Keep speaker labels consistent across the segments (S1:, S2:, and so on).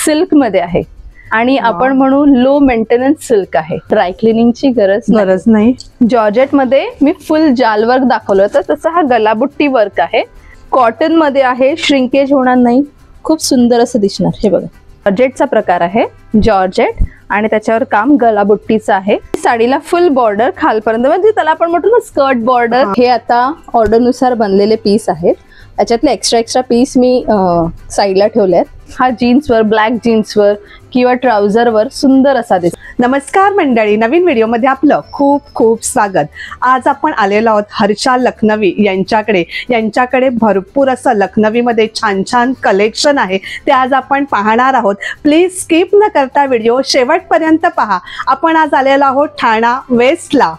S1: Silk मध्ये आहे आणि आपण म्हणू लो मेंटेनन्स सिल्क आहे. ड्राय क्लिनिंगची गरज
S2: नाही.
S1: जॉर्जेट मध्ये मी फुल जाल वर्क दाखवलं होतं, तसं हा गलाबुट्टी वर्क आहे. कॉटन मध्ये आहे, श्रिंकेज होणार नाही, खूप सुंदर असं दिसणार. हे बघा, जॉर्जेटचा प्रकार आहे जॉर्जेट आणि त्याच्यावर काम गलाबुट्टीचं आहे. साडीला फुल बॉर्डर खालपर्यंत, म्हणजे त्याला आपण म्हणतो ना स्कर्ट बॉर्डर. हे आता ऑर्डर नुसार बनलेले पीस आहेत. त्याच्यातले एक्स्ट्रा पीस मी साईडला ठेवले आहेत. हा जीन्सवर, ब्लॅक जीन्सवर किंवा ट्राउझरवर सुंदर असा दिसतो.
S2: नमस्कार मंडळी, नवीन व्हिडिओमध्ये आपलं खूप खूप स्वागत. आज आपण आलेलो आहोत हर्षा लखनवी यांच्याकडे भरपूर असं लखनवीमध्ये छान छान कलेक्शन आहे, ते आज आपण पाहणार आहोत. प्लीज स्किप न करता व्हिडिओ शेवटपर्यंत पहा. आपण आज आलेलो आहोत ठाणा वेस्टला.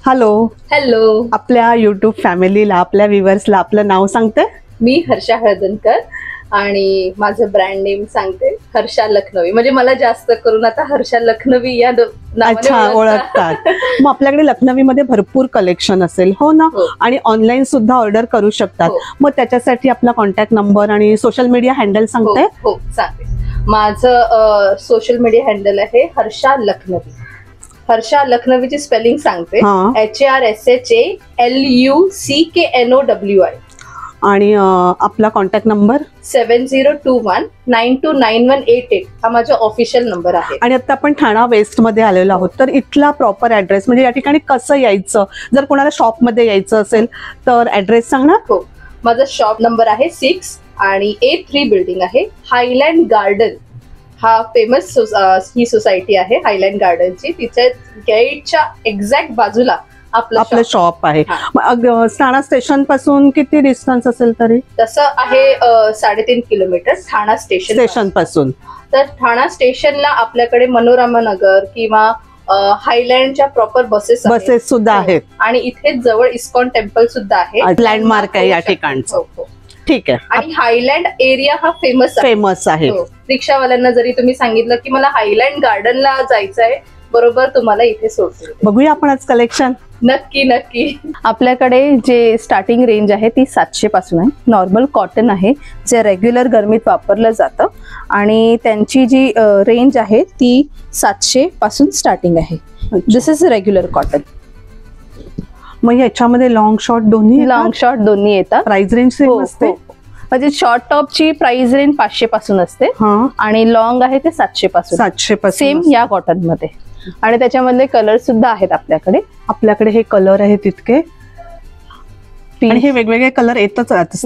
S1: हॅलो,
S2: आपल्या युट्यूब फॅमिलीला, आपल्या व्ह्युअर्सला आपलं नाव सांगते.
S1: मी हर्षा हळदणकर आणि माझं ब्रँड नेम सांगते हर्षा लखनवी. म्हणजे मला जास्त करून आता हर्षा लखनवी या
S2: अच्छा ओळखतात. मग आपल्याकडे लखनवी मध्ये भरपूर कलेक्शन असेल, हो ना? आणि ऑनलाईन सुद्धा ऑर्डर करू शकतात. मग त्याच्यासाठी आपला कॉन्टॅक्ट नंबर आणि सोशल मीडिया हँडल सांगते.
S1: हो सांगते. माझं सोशल मीडिया हँडल आहे हर्षा लखनवी. हर्षा लखनवीची स्पेलिंग सांगते, HRSHALUCKNOWI.
S2: आणि आपला कॉन्टॅक्ट नंबर
S1: 7021929188 हा माझा ऑफिशियल नंबर आहे.
S2: आणि आता आपण ठाणा वेस्ट मध्ये आलेलो आहोत, तर इथला प्रॉपर ऍड्रेस म्हणजे या ठिकाणी कसं यायचं, जर कोणाला शॉप मध्ये यायचं असेल तर ऍड्रेस सांगणार.
S1: हो, माझा शॉप नंबर आहे 6 आणि A3 बिल्डिंग आहे. हायलँड गार्डन हा फेमस ही सोसायटी आहे हायलँड गार्डनची. तिच्या गेटच्या एक्झॅक्ट बाजूला आपलं
S2: शॉप आहे. ठाणा स्टेशन पासून किती डिस्टन्स असेल तरी?
S1: तसं आहे 3.5 किलोमीटर ठाणा स्टेशन
S2: पासून.
S1: तर ठाणा स्टेशनला आपल्याकडे मनोरमा नगर किंवा हायलँडच्या प्रॉपर बसेस
S2: सुद्धा आहेत.
S1: आणि इथे जवळ इस्कॉन टेम्पल सुद्धा आहे,
S2: लँडमार्क आहे या ठिकाणचं. ठीक आहे.
S1: आणि हायलँड एरिया हा फेमस आहे. रिक्षावाल्यांना जरी तुम्ही सांगितलं की मला हायलँड गार्डनला जायचं आहे, बरोबर तुम्हाला इथे सोडते.
S2: बघूया आपण आज कलेक्शन.
S1: नक्की. आपल्याकडे जे स्टार्टिंग रेंज आहे ती 700 पासून आहे. नॉर्मल कॉटन आहे जे रेग्युलर गरमीत वापरलं जातं आणि त्यांची जी रेंज आहे ती 700 पासून स्टार्टिंग आहे. दिस इज रेग्युलर कॉटन.
S2: मग याच्यामध्ये लॉंग शॉर्ट
S1: दोन्ही येतात.
S2: प्राइस रेंज सेम असते.
S1: म्हणजे शॉर्ट टॉपची प्राइस रेंज 500 पासून असते आणि लॉंग आहे ते 700 पासून सेम या कॉटन मध्ये. आणि त्याच्यामधले कलर सुद्धा आहेत आपल्याकडे हे कलर आहेत तितके.
S2: आणि हे वेगवेगळे कलर येतच
S1: राहत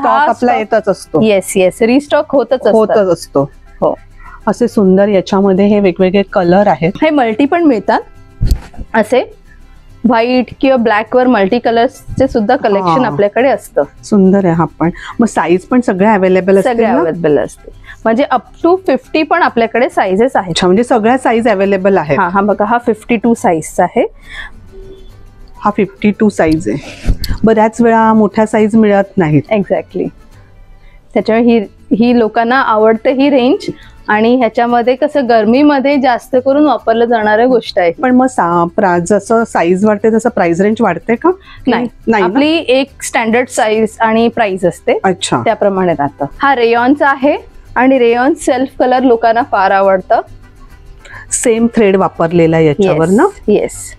S2: आपला येतच असतो.
S1: येस रिस्टॉक होतच
S2: असतो.
S1: हो,
S2: असे सुंदर याच्यामध्ये हे वेगवेगळे कलर आहेत.
S1: हे मल्टी पण मिळतात, असे व्हाईट किंवा ब्लॅक वर मल्टी कलर्सचे सुद्धा कलेक्शन आपल्याकडे असतं.
S2: सुंदर आहे हा पण. मग साईज पण सगळे अवेलेबल
S1: असते. म्हणजे अप टू 50 पण आपल्याकडे साईजेस आहेत.
S2: म्हणजे सगळ्या साईज अवेलेबल आहेत.
S1: हा बघा, हा 52 साईजचा आहे.
S2: हा 52 साईज आहे. बऱ्याच वेळा मोठ्या साईज मिळत नाहीत.
S1: एक्झॅक्टली. त्याच्यामुळे ही लोकांना आवडते ही रेंज. आणि ह्याच्यामध्ये कसं गरमीमध्ये जास्त करून वापरलं जाणाऱ्या गोष्ट आहे.
S2: पण मग जसं साईज वाढते तसं प्राइस रेंज वाढते का?
S1: नाही, आपली एक स्टँडर्ड साईज आणि प्राइस असते.
S2: अच्छा,
S1: त्याप्रमाणे राहतं. हा रेयॉनचा आहे आणि रेयॉन सेल्फ कलर लोकांना फार आवडतं.
S2: सेम थ्रेड वापरलेला याच्यावर ना.
S1: येस.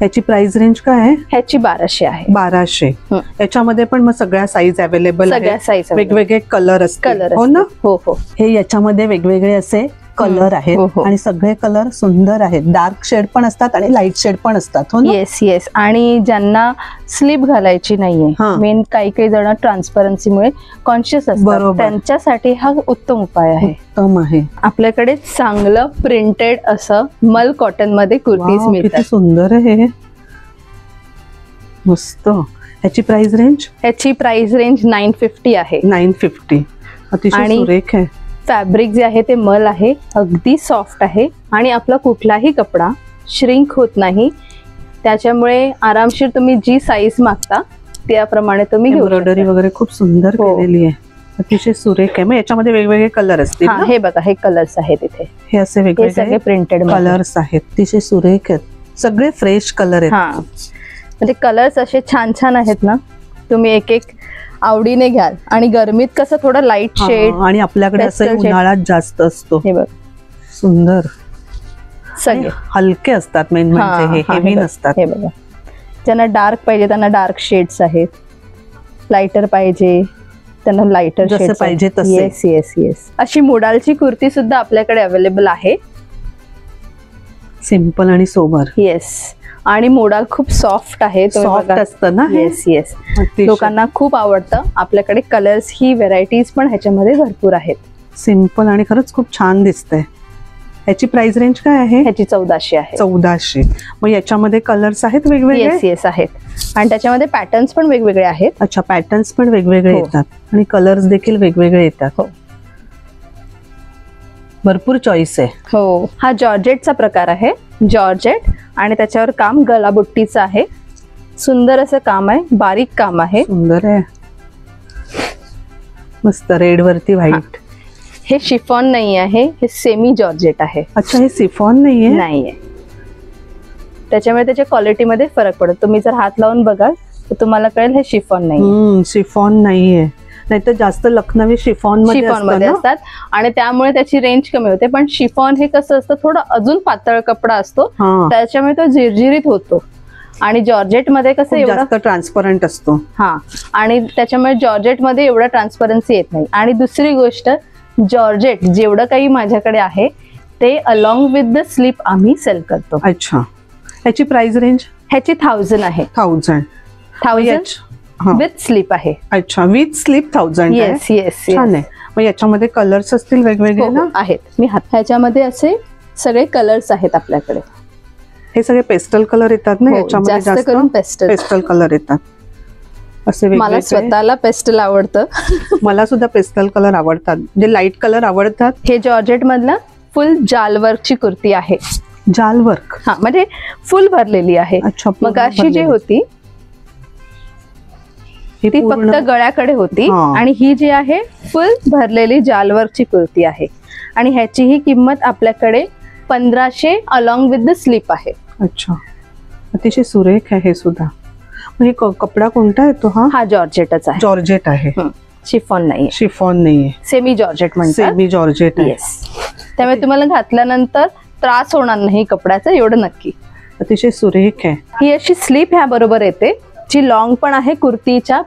S2: याची प्राइस रेंज काय आहे?
S1: ह्याची 1200 आहे.
S2: 1200. याच्यामध्ये पण मग सगळ्या साईज अवेलेबल आहेत.
S1: वेगवेगळे
S2: कलर असतात, हो ना?
S1: हो.
S2: हे याच्यामध्ये वेगवेगळे असे कलर आहेत
S1: हो, हो.
S2: आणि सगळे कलर सुंदर आहेत. डार्क शेड पण असतात आणि लाईट शेड पण असतात. हो ना?
S1: Yes yes. आणि ज्यांना स्लीप घालायची नाहीये,
S2: हा.
S1: मेन काही काही जण ट्रान्सपरन्सीमुळे कॉन्शियस असतात,
S2: बरोबर.
S1: त्यांच्यासाठी हा उत्तम उपाय आहे.
S2: उत्तम आहे.
S1: आपल्याकडे चांगलं प्रिंटेड असं मल कॉटन मध्ये कुर्तीज
S2: वाव, किती
S1: मिळतात.
S2: सुंदर आहे. मस्त. ह्याची प्राइस रेंज
S1: ह्याची प्राइस रेंज 950 आहे.
S2: 950. अतिशय
S1: आणि
S2: सुरेख आहे.
S1: फॅब्रिक जे आहे ते मल आहे, अगदी सॉफ्ट आहे आणि आपला कुठलाही कपडा श्रिंक होत नाही. त्याच्यामुळे आरामशीर तुम्ही जी साईज मागता त्याप्रमाणे तुम्ही घेऊ
S2: एम्ब्रॉयडरी
S1: शकता.
S2: वगैरे खूप सुंदर
S1: हो.
S2: केलेली आहे. अतिशय सुरेख आहे. मग याच्यामध्ये वेगवेगळे कलर असतील
S1: हा,
S2: ना?
S1: हे बघा, हे कलर्स आहेत इथे.
S2: हे असे
S1: हे
S2: वेगवेगळे
S1: सगळे प्रिंटेड
S2: कलर्स आहेत. अतिशय सुरेख आहेत. सगळे फ्रेश कलर आहेत.
S1: हा, म्हणजे कलर्स असे छान छान आहेत ना, तुम्ही एक एक आवडीने घ्याल. आणि गरमीत कसं थोडं लाईट शेड,
S2: हा, आणि आपल्याकडे असं
S1: pastel shade.
S2: उन्हाळ्यात जास्त असतो.
S1: हे बघ
S2: सुंदर
S1: सगळे.
S2: हलके असतात. मेन म्हणजे हे
S1: हा,
S2: हेवी
S1: बघ,
S2: नसतात.
S1: हे बघा, ज्यांना डार्क पाहिजे त्यांना डार्क शेड्स आहेत, लाइटर पाहिजे त्यांना लाइटर
S2: जसे पाहिजे तसे.
S1: Yes yes yes. अशी मोडालची कुर्ती सुद्धा आपल्याकडे अवेलेबल आहे.
S2: सिंपल आणि सोबर.
S1: येस. आणि मोडाल खूप सॉफ्ट आहे.
S2: सॉफ्ट असतं ना हे?
S1: Yes yes.
S2: अतिशय.
S1: लोकांना खूप आवडतं. आपल्याकडे कलर्स ही व्हेरायटीज पण ह्याच्यामध्ये भरपूर आहेत.
S2: सिंपल आणि खरंच खूप छान दिसतंय. याची प्राइस रेंज काय आहे?
S1: ह्याची 1400 आहे.
S2: 1400. मग याच्यामध्ये कलर्स आहेत वेगवेगळे?
S1: येस येस आहेत. आणि त्याच्यामध्ये पॅटर्न्स पण वेगवेगळे आहेत.
S2: अच्छा, पॅटर्न्स पण वेगवेगळे
S1: हो.
S2: येतात आणि कलर्स देखील वेगवेगळे येतात.
S1: हो.
S2: भरपूर चॉईस आहे.
S1: हो. हा जॉर्जेटचा प्रकार आहे. जॉर्जेट आणि त्याच्यावर काम गलाबुट्टीचं आहे. सुंदर असं काम आहे, बारीक काम आहे.
S2: सुंदर आहे. मस्त. रेड वरती व्हाईट.
S1: हे शिफॉन नाही आहे, हे सेमी जॉर्जेट आहे.
S2: अच्छा, हे सिफॉन नाहीये?
S1: नाहीये. त्याच्यामुळे त्याच्या क्वालिटीमध्ये फरक पडतो. तुम्ही जर हात लावून बघाल तर तुम्हाला कळेल हे शिफॉन नाही.
S2: शिफॉन नाहीये. नाहीतर जास्त लखनवी शिफॉन
S1: शिफॉन मध्ये असतात आणि त्यामुळे त्याची रेंज कमी होते. पण शिफॉन हे कसं असतं, थोडं अजून पातळ कपडा असतो, त्याच्यामुळे तो झिरझिरीत होतो. आणि जॉर्जेट मध्ये कसं एवढं
S2: जास्त ट्रान्सपरंट असतो.
S1: हा, आणि त्याच्यामुळे जॉर्जेट मध्ये एवढं ट्रान्सपरन्सी येत नाही. आणि दुसरी गोष्ट, जॉर्जेट जेवढं काही माझ्याकडे आहे ते अलॉंग विथ द स्लीप आम्ही सेल करतो.
S2: अच्छा, ह्याची प्राइस रेंज?
S1: ह्याची 1000 आहे.
S2: 1000
S1: विथ स्लीप आहे.
S2: अच्छा, विथ स्लीप 1000.
S1: Yes yes.
S2: छान आहे. मग याच्यामध्ये कलर्स असतील वेगवेगळे ना?
S1: आहेत. मी ह्याच्यामध्ये असे सगळे कलर्स आहेत आपल्याकडे.
S2: हे सगळे पेस्टल कलर येतात ना याच्यामध्ये?
S1: जास्त करून पेस्टल.
S2: पेस्टल कलर येतात असे
S1: मला
S2: वेगवेगळे.
S1: स्वतःला पेस्टल आवडतं.
S2: मला सुद्धा पेस्टल कलर आवडतात, म्हणजे लाईट कलर आवडतात.
S1: हे जॉर्जेट मधलं फुल जाल वर्कची कुर्ती आहे.
S2: जाल वर्क?
S1: हा, म्हणजे फुल भरलेली आहे.
S2: अच्छा.
S1: मग अशी जी होती ती फक्त गळ्याकडे होती आणि ही जी आहे फुल भरलेली जालवर्कची कुर्ती आहे. आणि ह्याची ही किंमत आपल्याकडे 1500 अलॉंग विथ द स्लीप आहे.
S2: अच्छा, अतिशय सुरेख आहे हे सुद्धा. म्हणजे कपडा कोणता येतो हा?
S1: हा जॉर्जेटच आहे.
S2: जॉर्जेट आहे.
S1: शिफॉन नाही.
S2: शिफॉन नाहीये.
S1: सेमी जॉर्जेट म्हणतात.
S2: सेमी जॉर्जेट आहे.
S1: येस. त्यामुळे तुम्हाला घातल्यानंतर त्रास होणार नाही कपड्याचा, एवढं नक्की.
S2: अतिशय सुरेख आहे.
S1: ही अशी स्लीप ह्या बरोबर येते, जी लॉंग पण आहे, कुर्तीच्या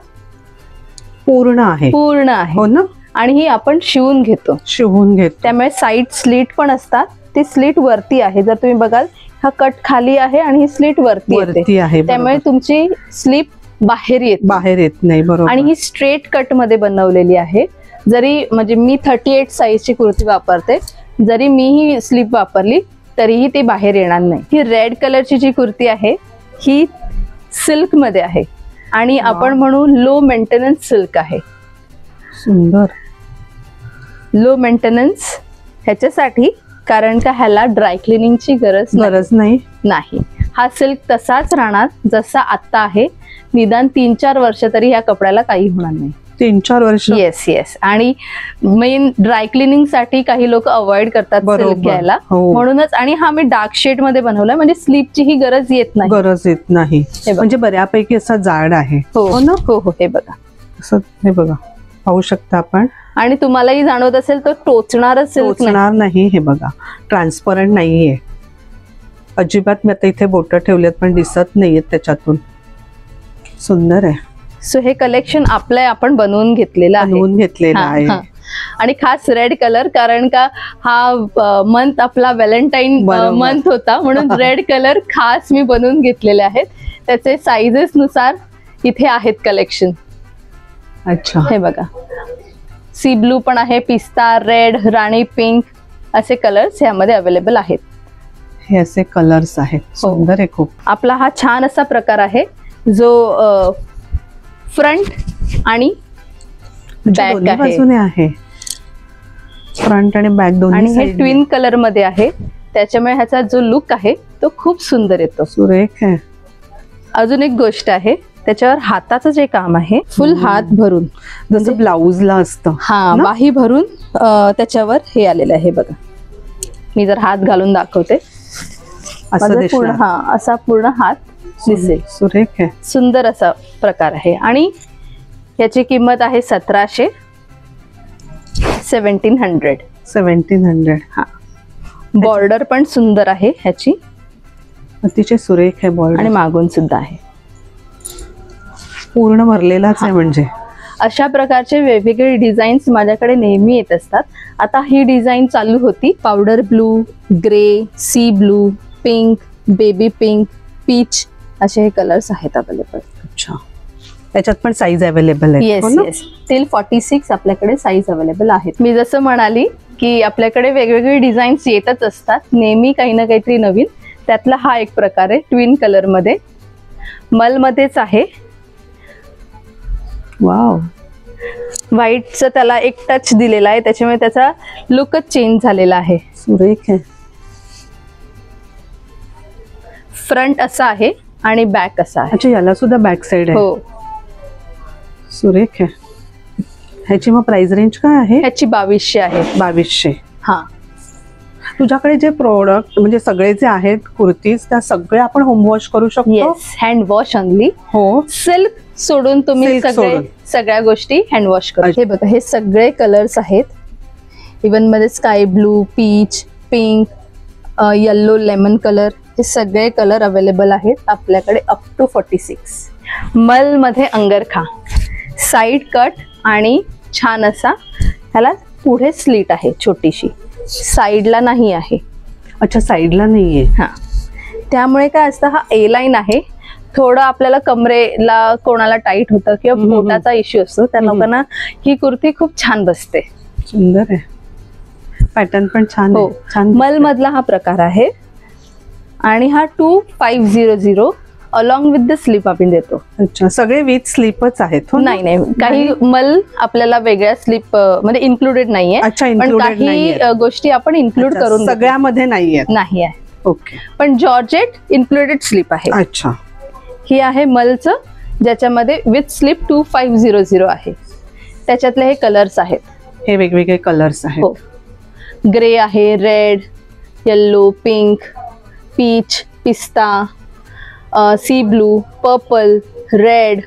S2: पूर्ण आहे.
S1: पूर्ण आहे.
S2: हो ना?
S1: आणि ही आपण शिवून घेतो.
S2: शिवून घेतो.
S1: त्यामुळे साईड स्लीट पण असतात. ती स्लीट वरती आहे. जर तुम्ही बघाल हा कट खाली आहे आणि ही स्लीट वरती
S2: आहे.
S1: त्यामुळे तुमची स्लीप बाहेर
S2: येत नाही. बरोबर.
S1: आणि ही स्ट्रेट कट मध्ये बनवलेली आहे. जरी म्हणजे मी 38 साईजची कुर्ती वापरते, जरी मी ही स्लीप वापरली तरीही ते बाहेर येणार नाही. ही रेड कलरची जी कुर्ती आहे ही सिल्क मध्ये आहे आणि आपण म्हणू लो मेंटेनन्स सिल्क आहे.
S2: सुंदर.
S1: लो मेंटेनन्स ह्याच्यासाठी कारण का ह्याला ड्राय क्लिनिंगची गरज नाही. हा सिल्क तसाच राहणार जसा आता आहे. निदान 3-4 वर्ष तरी ह्या कपड्याला काही होणार नाही.
S2: 3-4 वर्ष?
S1: Yes yes. आणि मेन ड्राय क्लिनिंग साठी काही लोक अवॉइड करतात सिल्क घ्यायला, म्हणूनच. आणि हा मी डार्क शेड मध्ये बनवलाय, म्हणजे स्लीपची ही गरज येत नाही.
S2: म्हणजे बऱ्यापैकी असा जाड आहे.
S1: हो ना? हो हो. हे बघा,
S2: असं हे बघा, पाहू शकता आपण.
S1: आणि तुम्हालाही जाणवत असेल तो टोचणार
S2: नाही. हे बघा, ट्रान्सपरंट नाहीये अजिबात. मी आता इथे बोट ठेवलेत पण दिसत नाहीयेत त्याच्यातून. सुंदर आहे.
S1: सो हे कलेक्शन आपण बनवून घेतलेलं आहे. आणि खास रेड कलर, कारण का हा मंथ आपला व्हॅलेंटाईन
S2: बरोबर.
S1: मंथ होता, म्हणून रेड कलर खास मी बनवून घेतलेले आहेत. त्याचे साइजेस नुसार इथे आहेत कलेक्शन.
S2: अच्छा,
S1: हे बघा, सी ब्लू पण आहे, पिस्ता रेड, राणी पिंक असे कलर्स यामध्ये अवेलेबल आहेत.
S2: हे असे कलर्स आहेत, सुंदर आहे खूप.
S1: आपला हा छान असा प्रकार आहे जो फ्रंट आणि बॅक
S2: दोन्ही
S1: आहे,
S2: बाजूने आहे, फ्रंट आणि बॅक दोन्ही
S1: आणि हे
S2: side ने.
S1: ट्विन कलर मध्ये आहे, त्याच्यामुळे ह्याचा जो लुक आहे तो खूप सुंदर येतो.
S2: सुरेख आहे.
S1: अजून एक गोष्ट आहे, त्याच्यावर हाताचं जे काम आहे फुल हात भरून,
S2: जसं ब्लाउजला असतं.
S1: हा
S2: ना?
S1: बाही भरून त्याच्यावर हे आलेलं आहे बघा. मी जर हात घालून दाखवते,
S2: असं
S1: माझा
S2: दिसणार.
S1: पूर्ण असा पूर्ण हात दिसेल.
S2: सुरेख आहे.
S1: सुंदर असा प्रकार आहे आणि याची किंमत आहे 1700. 1700.
S2: 1700.
S1: हा, बॉर्डर पण सुंदर आहे ह्याची
S2: अतिशय सुरेख आहे बॉर्डर,
S1: आणि मागून सुद्धा आहे.
S2: पूर्ण भरलेलाच आहे म्हणजे.
S1: अशा प्रकारचे वेगवेगळे डिझाईन्स माझ्याकडे नेहमी येत असतात. आता ही डिझाईन चालू होती, powder blue, grey, sea blue, pink, baby pink, peach असे हे कलर्स आहेत अवेलेबल.
S2: अच्छा, त्याच्यात पण साईज अवेलेबल आहे.
S1: येस येस, टिल 46 आपल्याकडे साईज अवेलेबल आहेत. मी जसं म्हणाली की आपल्याकडे वेगवेगळे डिझाईन्स येतच असतात नेहमी, काही ना काहीतरी नवीन. त्यातला हा एक प्रकार आहे ट्विन कलर मध्ये, मल मध्येच आहे.
S2: वाव,
S1: व्हाईटचं त्याला एक टच दिलेला आहे, त्याच्यामुळे त्याचा लुकच चेंज झालेला आहे.
S2: सुरेख आहे.
S1: फ्रंट असा आहे आणि बॅक असा आहे.
S2: अच्छा, याला सुद्धा बॅक साइड आहे.
S1: हो,
S2: सुरेख आहे. ह्याची मग प्राइस रेंज काय आहे?
S1: ह्याची 2200 आहे.
S2: 2200.
S1: हा,
S2: तुझ्याकडे जे प्रोडक्ट म्हणजे सगळे जे आहेत कुर्तीज, त्या सगळे आपण होम वॉश करू शकतो?
S1: Yes, hand wash only.
S2: हो.
S1: सिल्क सोडून तुम्ही
S2: Silk सोडून.
S1: सगळ्या गोष्टी हँड वॉश करू. हे बघा, हे सगळे कलर्स आहेत. इवन मध्ये sky blue, peach, pink, yellow, lemon colour, हे सगळे कलर अवेलेबल आहेत आपल्याकडे अप टू 46. मल मध्ये अंगरखा, साइड कट आणि छान असा ह्याला पुढे स्लीट आहे, छोटीशी, साइडला नाही आहे.
S2: अच्छा, साईडला नाहीये.
S1: हा, त्यामुळे काय असतं, हा ए लाईन आहे. थोडं आपल्याला कमरेला कोणाला टाईट होतं किंवा पोटाचा इश्यू असतो, त्या लोकांना ही कुर्ती खूप छान बसते.
S2: सुंदर आहे, पॅटर्न पण छान
S1: हो,
S2: आहे. छान
S1: मल मधला हा प्रकार आहे आणि हा 2500 अलॉंग विथ द स्लीप आपण देतो.
S2: अच्छा, सगळे विथ स्लीपच आहेत? हो ना?
S1: नाही, काही मल आपल्याला वेगळ्या स्लीप मध्ये इन्क्लुडेड नाहीये.
S2: अच्छा,
S1: पण
S2: included
S1: काही
S2: नाहीये.
S1: गोष्टी आपण इन्क्लूड
S2: अच्छा,
S1: करून
S2: सगळ्यामध्ये नाहीये.
S1: नाही आहे.
S2: ओके.
S1: पण जॉर्जेट इन्क्लुडेड स्लीप आहे.
S2: अच्छा,
S1: ही आहे मलचं, ज्याच्यामध्ये विथ स्लीप 2500 आहे. त्याच्यातले हे कलर्स आहेत.
S2: हे वेगवेगळे कलर्स आहेत.
S1: हो, ग्रे आहे, रेड, येल्लो, पिंक, पीच, पिस्ता, sea blue, purple, red,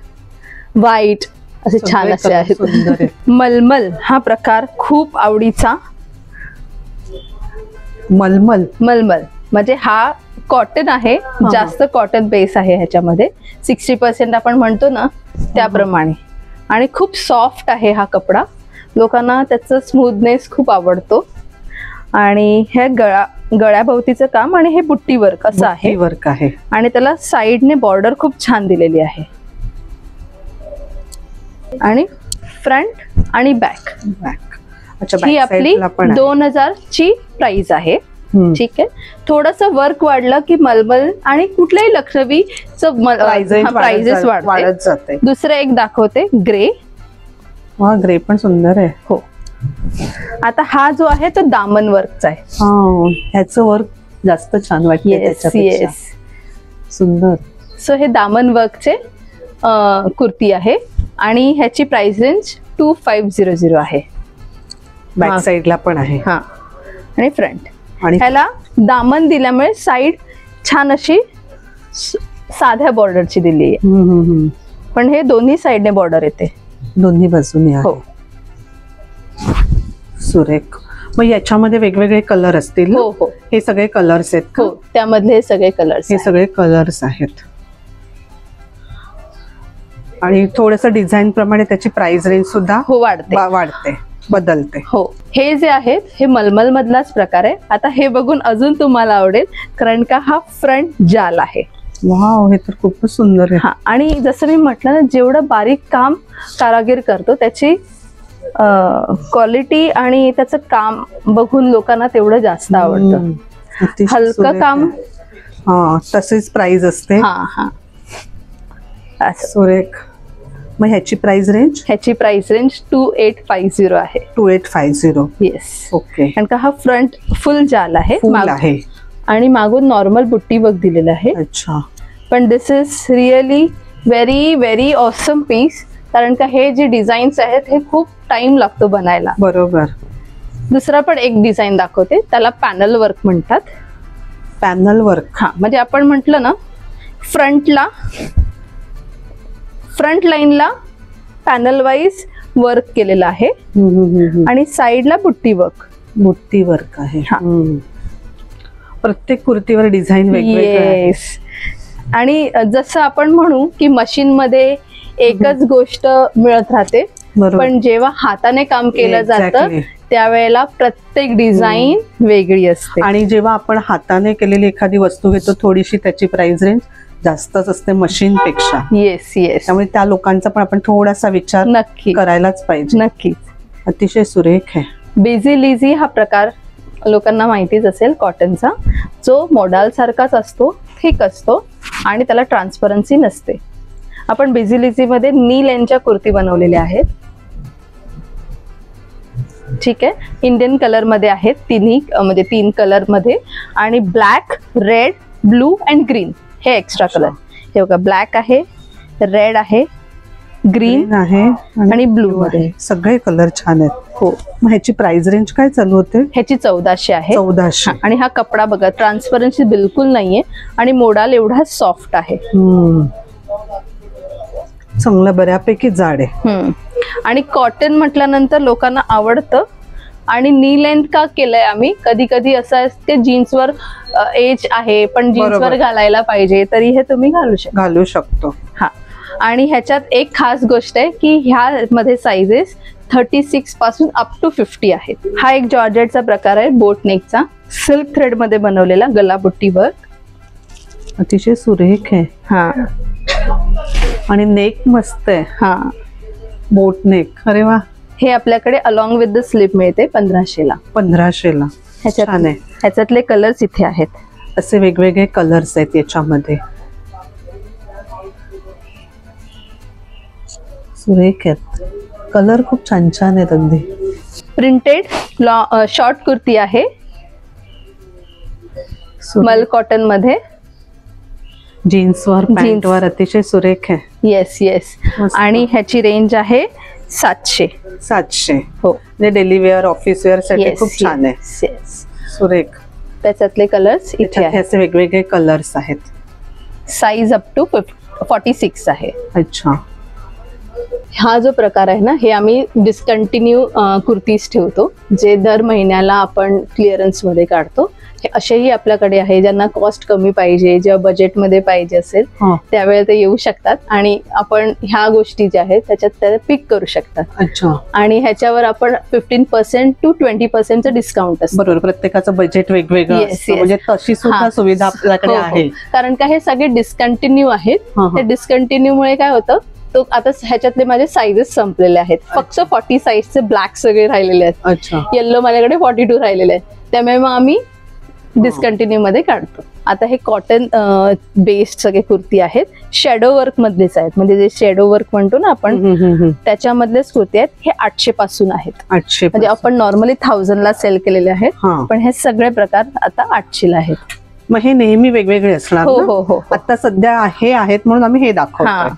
S1: white असे
S2: सगळे
S1: छान असे
S2: colour
S1: आहेत.
S2: सुंदर आहेत.
S1: मलमल हा प्रकार खूप आवडीचा.
S2: मलमल
S1: मलमल म्हणजे हा कॉटन आहे, जास्त कॉटन बेस आहे ह्याच्यामध्ये. 60% आपण म्हणतो ना त्याप्रमाणे, आणि खूप सॉफ्ट आहे हा कपडा. लोकांना त्याचं स्मूथनेस खूप आवडतो. आणि हे गळ्याभोवतीचं काम आणि हे बुट्टी वर्क असं आहे.
S2: वर्क आहे
S1: आणि त्याला साइडने बॉर्डर खूप छान दिलेली आहे. आणि फ्रंट आणि बॅक,
S2: बॅक. अच्छा,
S1: ही
S2: back
S1: आपली
S2: side ला पण आहे.
S1: 2000 ची प्राइस आहे. ठीक आहे, थोडंसं वर्क वाढलं की मलमल आणि कुठल्याही लखनवीचं प्राइजेस
S2: वाढत जाते.
S1: दुसरं एक दाखवते, ग्रे.
S2: वा, ग्रे पण सुंदर आहे.
S1: हो, आता हा जो आहे तो दामन वर्कचा आहे.
S2: ह्याचं वर्क जास्त छान वाटतं.
S1: येस येस,
S2: सुंदर.
S1: सो हे दामन वर्कचे कुर्ती आहे आणि ह्याची प्राइस रेंज 2500 आहे.
S2: बॅक साईडला पण आहे.
S1: हा, आणि फ्रंट.
S2: आणि
S1: ह्याला दामन दिल्यामुळे साइड छान अशी साध्या बॉर्डरची दिली आहे. पण हे दोन्ही साइडने बॉर्डर येते,
S2: दोन्ही बाजूने आहे.
S1: हो.
S2: सुरेख. मग याच्यामध्ये वेगवेगळे कलर असतील ना?
S1: हो हो
S2: हे सगळे कलर्स आहेत का?
S1: हो, त्यामधले हे सगळे कलर्स.
S2: हे सगळे कलर्स आहेत. आणि थोडस डिझाईन प्रमाणे त्याची प्राइस रेंज सुद्धा
S1: हो वाढते.
S2: वाढते. बदलते.
S1: हो, हे जे आहेत हे मलमल मधलाच प्रकार आहे. आता हे बघून अजून तुम्हाला आवडेल, कारण का हा फ्रंट जाल आहे.
S2: वाव, हे तर खूपच सुंदर आहे.
S1: हा, आणि जसं मी म्हटलं ना, जेवढं बारीक काम कारागीर करतो त्याची क्वालिटी आणि त्याचं काम बघून लोकांना तेवढं जास्त आवडतं.
S2: अतिशय
S1: हलकं
S2: सुरेख
S1: काम.
S2: आहे. हा, तसेच प्राइस असते.
S1: हा हा, असं.
S2: सुरेख. मग ह्याची प्राइस रेंज?
S1: ह्याची प्राइस रेंज 2850 आहे.
S2: 2850.
S1: येस.
S2: ओके.
S1: कारण का हा फ्रंट फुल जाल आहे,
S2: फुल आहे
S1: आणि मागून नॉर्मल बुट्टी वर्क दिलेलं आहे.
S2: अच्छा.
S1: पण this is really very very awesome piece, कारण का हे जे डिझाईन्स आहेत हे खूप टाइम लागतो बनायला.
S2: बरोबर.
S1: दुसरा पण एक डिझाईन दाखवते, त्याला पॅनल वर्क म्हणतात.
S2: Panel work.
S1: हा, म्हणजे आपण म्हटलं ना, फ्रंट लाईनला पॅनल वाईज वर्क केलेलं आहे आणि साईडला बुट्टी वर्क
S2: आहे. प्रत्येक कुर्तीवर डिझाईन वेगवेगळे.
S1: येस. आणि जसं आपण म्हणू की मशीन मध्ये एकच गोष्ट मिळत राहते, पण जेव्हा हाताने काम केलं जातं त्यावेळेला प्रत्येक डिझाईन वेगळी असते.
S2: आणि जेव्हा आपण हाताने केलेली एखादी वस्तू घेतो, थोडीशी त्याची प्राइस रेंज जास्तच असते मशीन पेक्षा.
S1: Yes yes.
S2: त्यामुळे त्या लोकांचा पण आपण थोडासा विचार
S1: नक्की
S2: करायलाच पाहिजे.
S1: नक्कीच.
S2: अतिशय सुरेख आहे.
S1: बिझी लिझी हा प्रकार लोकांना माहितीच असेल, कॉटनचा, जो मोडाल सारखाच असतो, थिक असतो आणि त्याला ट्रान्सपरन्सी नसते. आपण बिझी लिझी मध्ये नी लेनच्या कुर्ती बनवलेल्या आहेत. ठीक आहे. इंडियन कलर मध्ये आहेत तिन्ही, म्हणजे 3 कलर मध्ये, आणि black, red, blue and green हे एक्स्ट्रा कलर. हे बघा, ब्लॅक आहे, रेड आहे, ग्रीन
S2: आहे
S1: आणि ब्लू मध्ये.
S2: सगळे कलर छान आहेत.
S1: हो.
S2: मग ह्याची प्राइस रेंज काय चालू होते?
S1: ह्याची 1400 आहे.
S2: 1400.
S1: आणि हा कपडा बघा, ट्रान्सपरन्सी बिलकुल नाहीये आणि मोडाल एवढा सॉफ्ट आहे.
S2: चांगलं बऱ्यापैकी जाड आहे.
S1: आणि कॉटन म्हटल्यानंतर लोकांना आवडतं. आणि नी लेंथ का केलंय आम्ही, कधी कधी असं असते जीन्सवर एज आहे पण जीन्सवर घालायला पाहिजे, तरी हे तुम्ही घालू शकतो. हा. आणि ह्याच्यात एक खास गोष्ट आहे की ह्यामध्ये साइजेस 36 पासून अप टू 50 आहेत. हा एक जॉर्जेटचा प्रकार आहे, बोट नेकचा, सिल्क थ्रेड मध्ये बनवलेला गलाबुट्टी वर्क.
S2: अतिशय सुरेख आहे. हा. आणि नेक मस्त आहे.
S1: हा,
S2: बोट नेक. अरे वा.
S1: हे आपल्याकडे अलॉंग विथ द स्लीप मिळते 1500ला.
S2: 1500ला.
S1: ह्याच्यातले कलर्स इथे आहेत.
S2: असे वेगवेगळे कलर्स आहेत याच्यामध्ये. सुरेख आहेत. कलर खूप छान छान आहेत. अगदी
S1: प्रिंटेड शॉर्ट कुर्ती आहे, मल कॉटन मध्ये,
S2: जीन्सवर, पॅन्टवर. अतिशय सुरेख आहे.
S1: Yes yes. आणि ह्याची रेंज आहे 700.
S2: हो. म्हणजे डेली वेअर, ऑफिस वेअर साठी खूप छान आहे. सुरेख.
S1: त्याच्यातले कलर्स इथे आहेत.
S2: असे वेगवेगळे कलर्स आहेत.
S1: साईज अप टू 46 आहे.
S2: अच्छा.
S1: हा जो प्रकार आहे ना, हे आम्ही डिस्कंटिन्यू कुर्तीज ठेवतो, जे दर महिन्याला आपण क्लिअरन्स मध्ये काढतो. हे असेही आपल्याकडे आहे, ज्यांना कॉस्ट कमी पाहिजे, जेव्हा बजेटमध्ये पाहिजे असेल त्यावेळेला ते येऊ शकतात आणि आपण ह्या गोष्टी ज्या आहेत त्याच्यात त्या पिक करू शकतात.
S2: अच्छा.
S1: आणि ह्याच्यावर आपण 15% to 20% डिस्काउंट असतं.
S2: बरोबर. प्रत्येकाचं बजेट वेगवेगळं असतं, म्हणजे तशी सुद्धा सुविधा आपल्याकडे आहे.
S1: कारण का हे सगळे डिस्कंटिन्यू आहेत. ते डिस्कंटिन्यू मुळे काय होतं, तो आता ह्याच्यातले माझे साईजेस संपलेले आहेत. फक्त 40 साईजचे ब्लॅक सगळे राहिलेले आहेत.
S2: अच्छा.
S1: येल्लो माझ्याकडे 42 राहिलेले आहेत. त्यामुळे मग आम्ही डिस्कंटिन्यू मध्ये काढतो. आता हे कॉटन बेस्ड सगळे कुर्ती आहेत, शॅडो वर्क मधलेच आहेत, म्हणजे जे शॅडो वर्क म्हणतो ना आपण, त्याच्यामधलेच कुर्ती आहेत. हे 800 पासून आहेत.
S2: 800.
S1: म्हणजे आपण नॉर्मली 1000ला सेल केलेले आहेत, पण हे सगळे प्रकार आता 800ला आहेत.
S2: मग हे नेहमी वेगवेगळे असणार?
S1: हो हो हो.
S2: आता सध्या हे आहेत म्हणून आम्ही हे दाखवतो.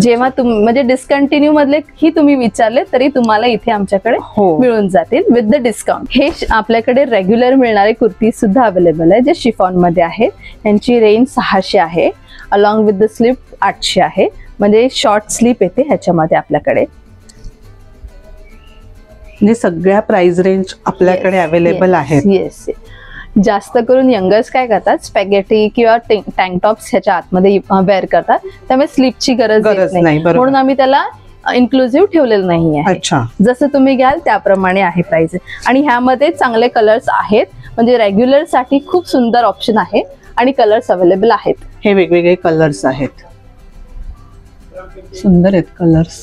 S1: जेव्हा तुम्ही म्हणजे डिस्कंटिन्यू मधले ही तुम्ही विचारले तरी तुम्हाला इथे आमच्याकडे मिळून जातील विथ द डिस्काउंट. हे आपल्याकडे रेग्युलर मिळणारे कुर्ती सुद्धा अवेलेबल आहे, जे शिफॉन मध्ये आहेत. यांची रेंज 600 आहे, अलॉंग विथ द स्लीप 800 आहे, म्हणजे शॉर्ट स्लीप येते ह्याच्यामध्ये आपल्याकडे.
S2: म्हणजे सगळ्या प्राइस रेंज आपल्याकडे अवेलेबल आहेत.
S1: येस. जास्त करून यंगर्स काय करतात, स्पॅगेटी किंवा टँक टॉप्स ह्याच्या आतमध्ये वेअर करतात, त्यामुळे स्लीपची गरज नाही, म्हणून आम्ही त्याला इन्क्लुझिव्ह ठेवलेलं नाही आहे.
S2: अच्छा,
S1: जसं तुम्ही घ्याल त्याप्रमाणे आहे प्राइस. आणि ह्यामध्ये चांगले कलर्स आहेत, म्हणजे रेग्युलर साठी खूप सुंदर ऑप्शन आहे आणि कलर्स अवेलेबल आहेत.
S2: हे वेगवेगळे कलर्स आहेत, सुंदर आहेत कलर्स,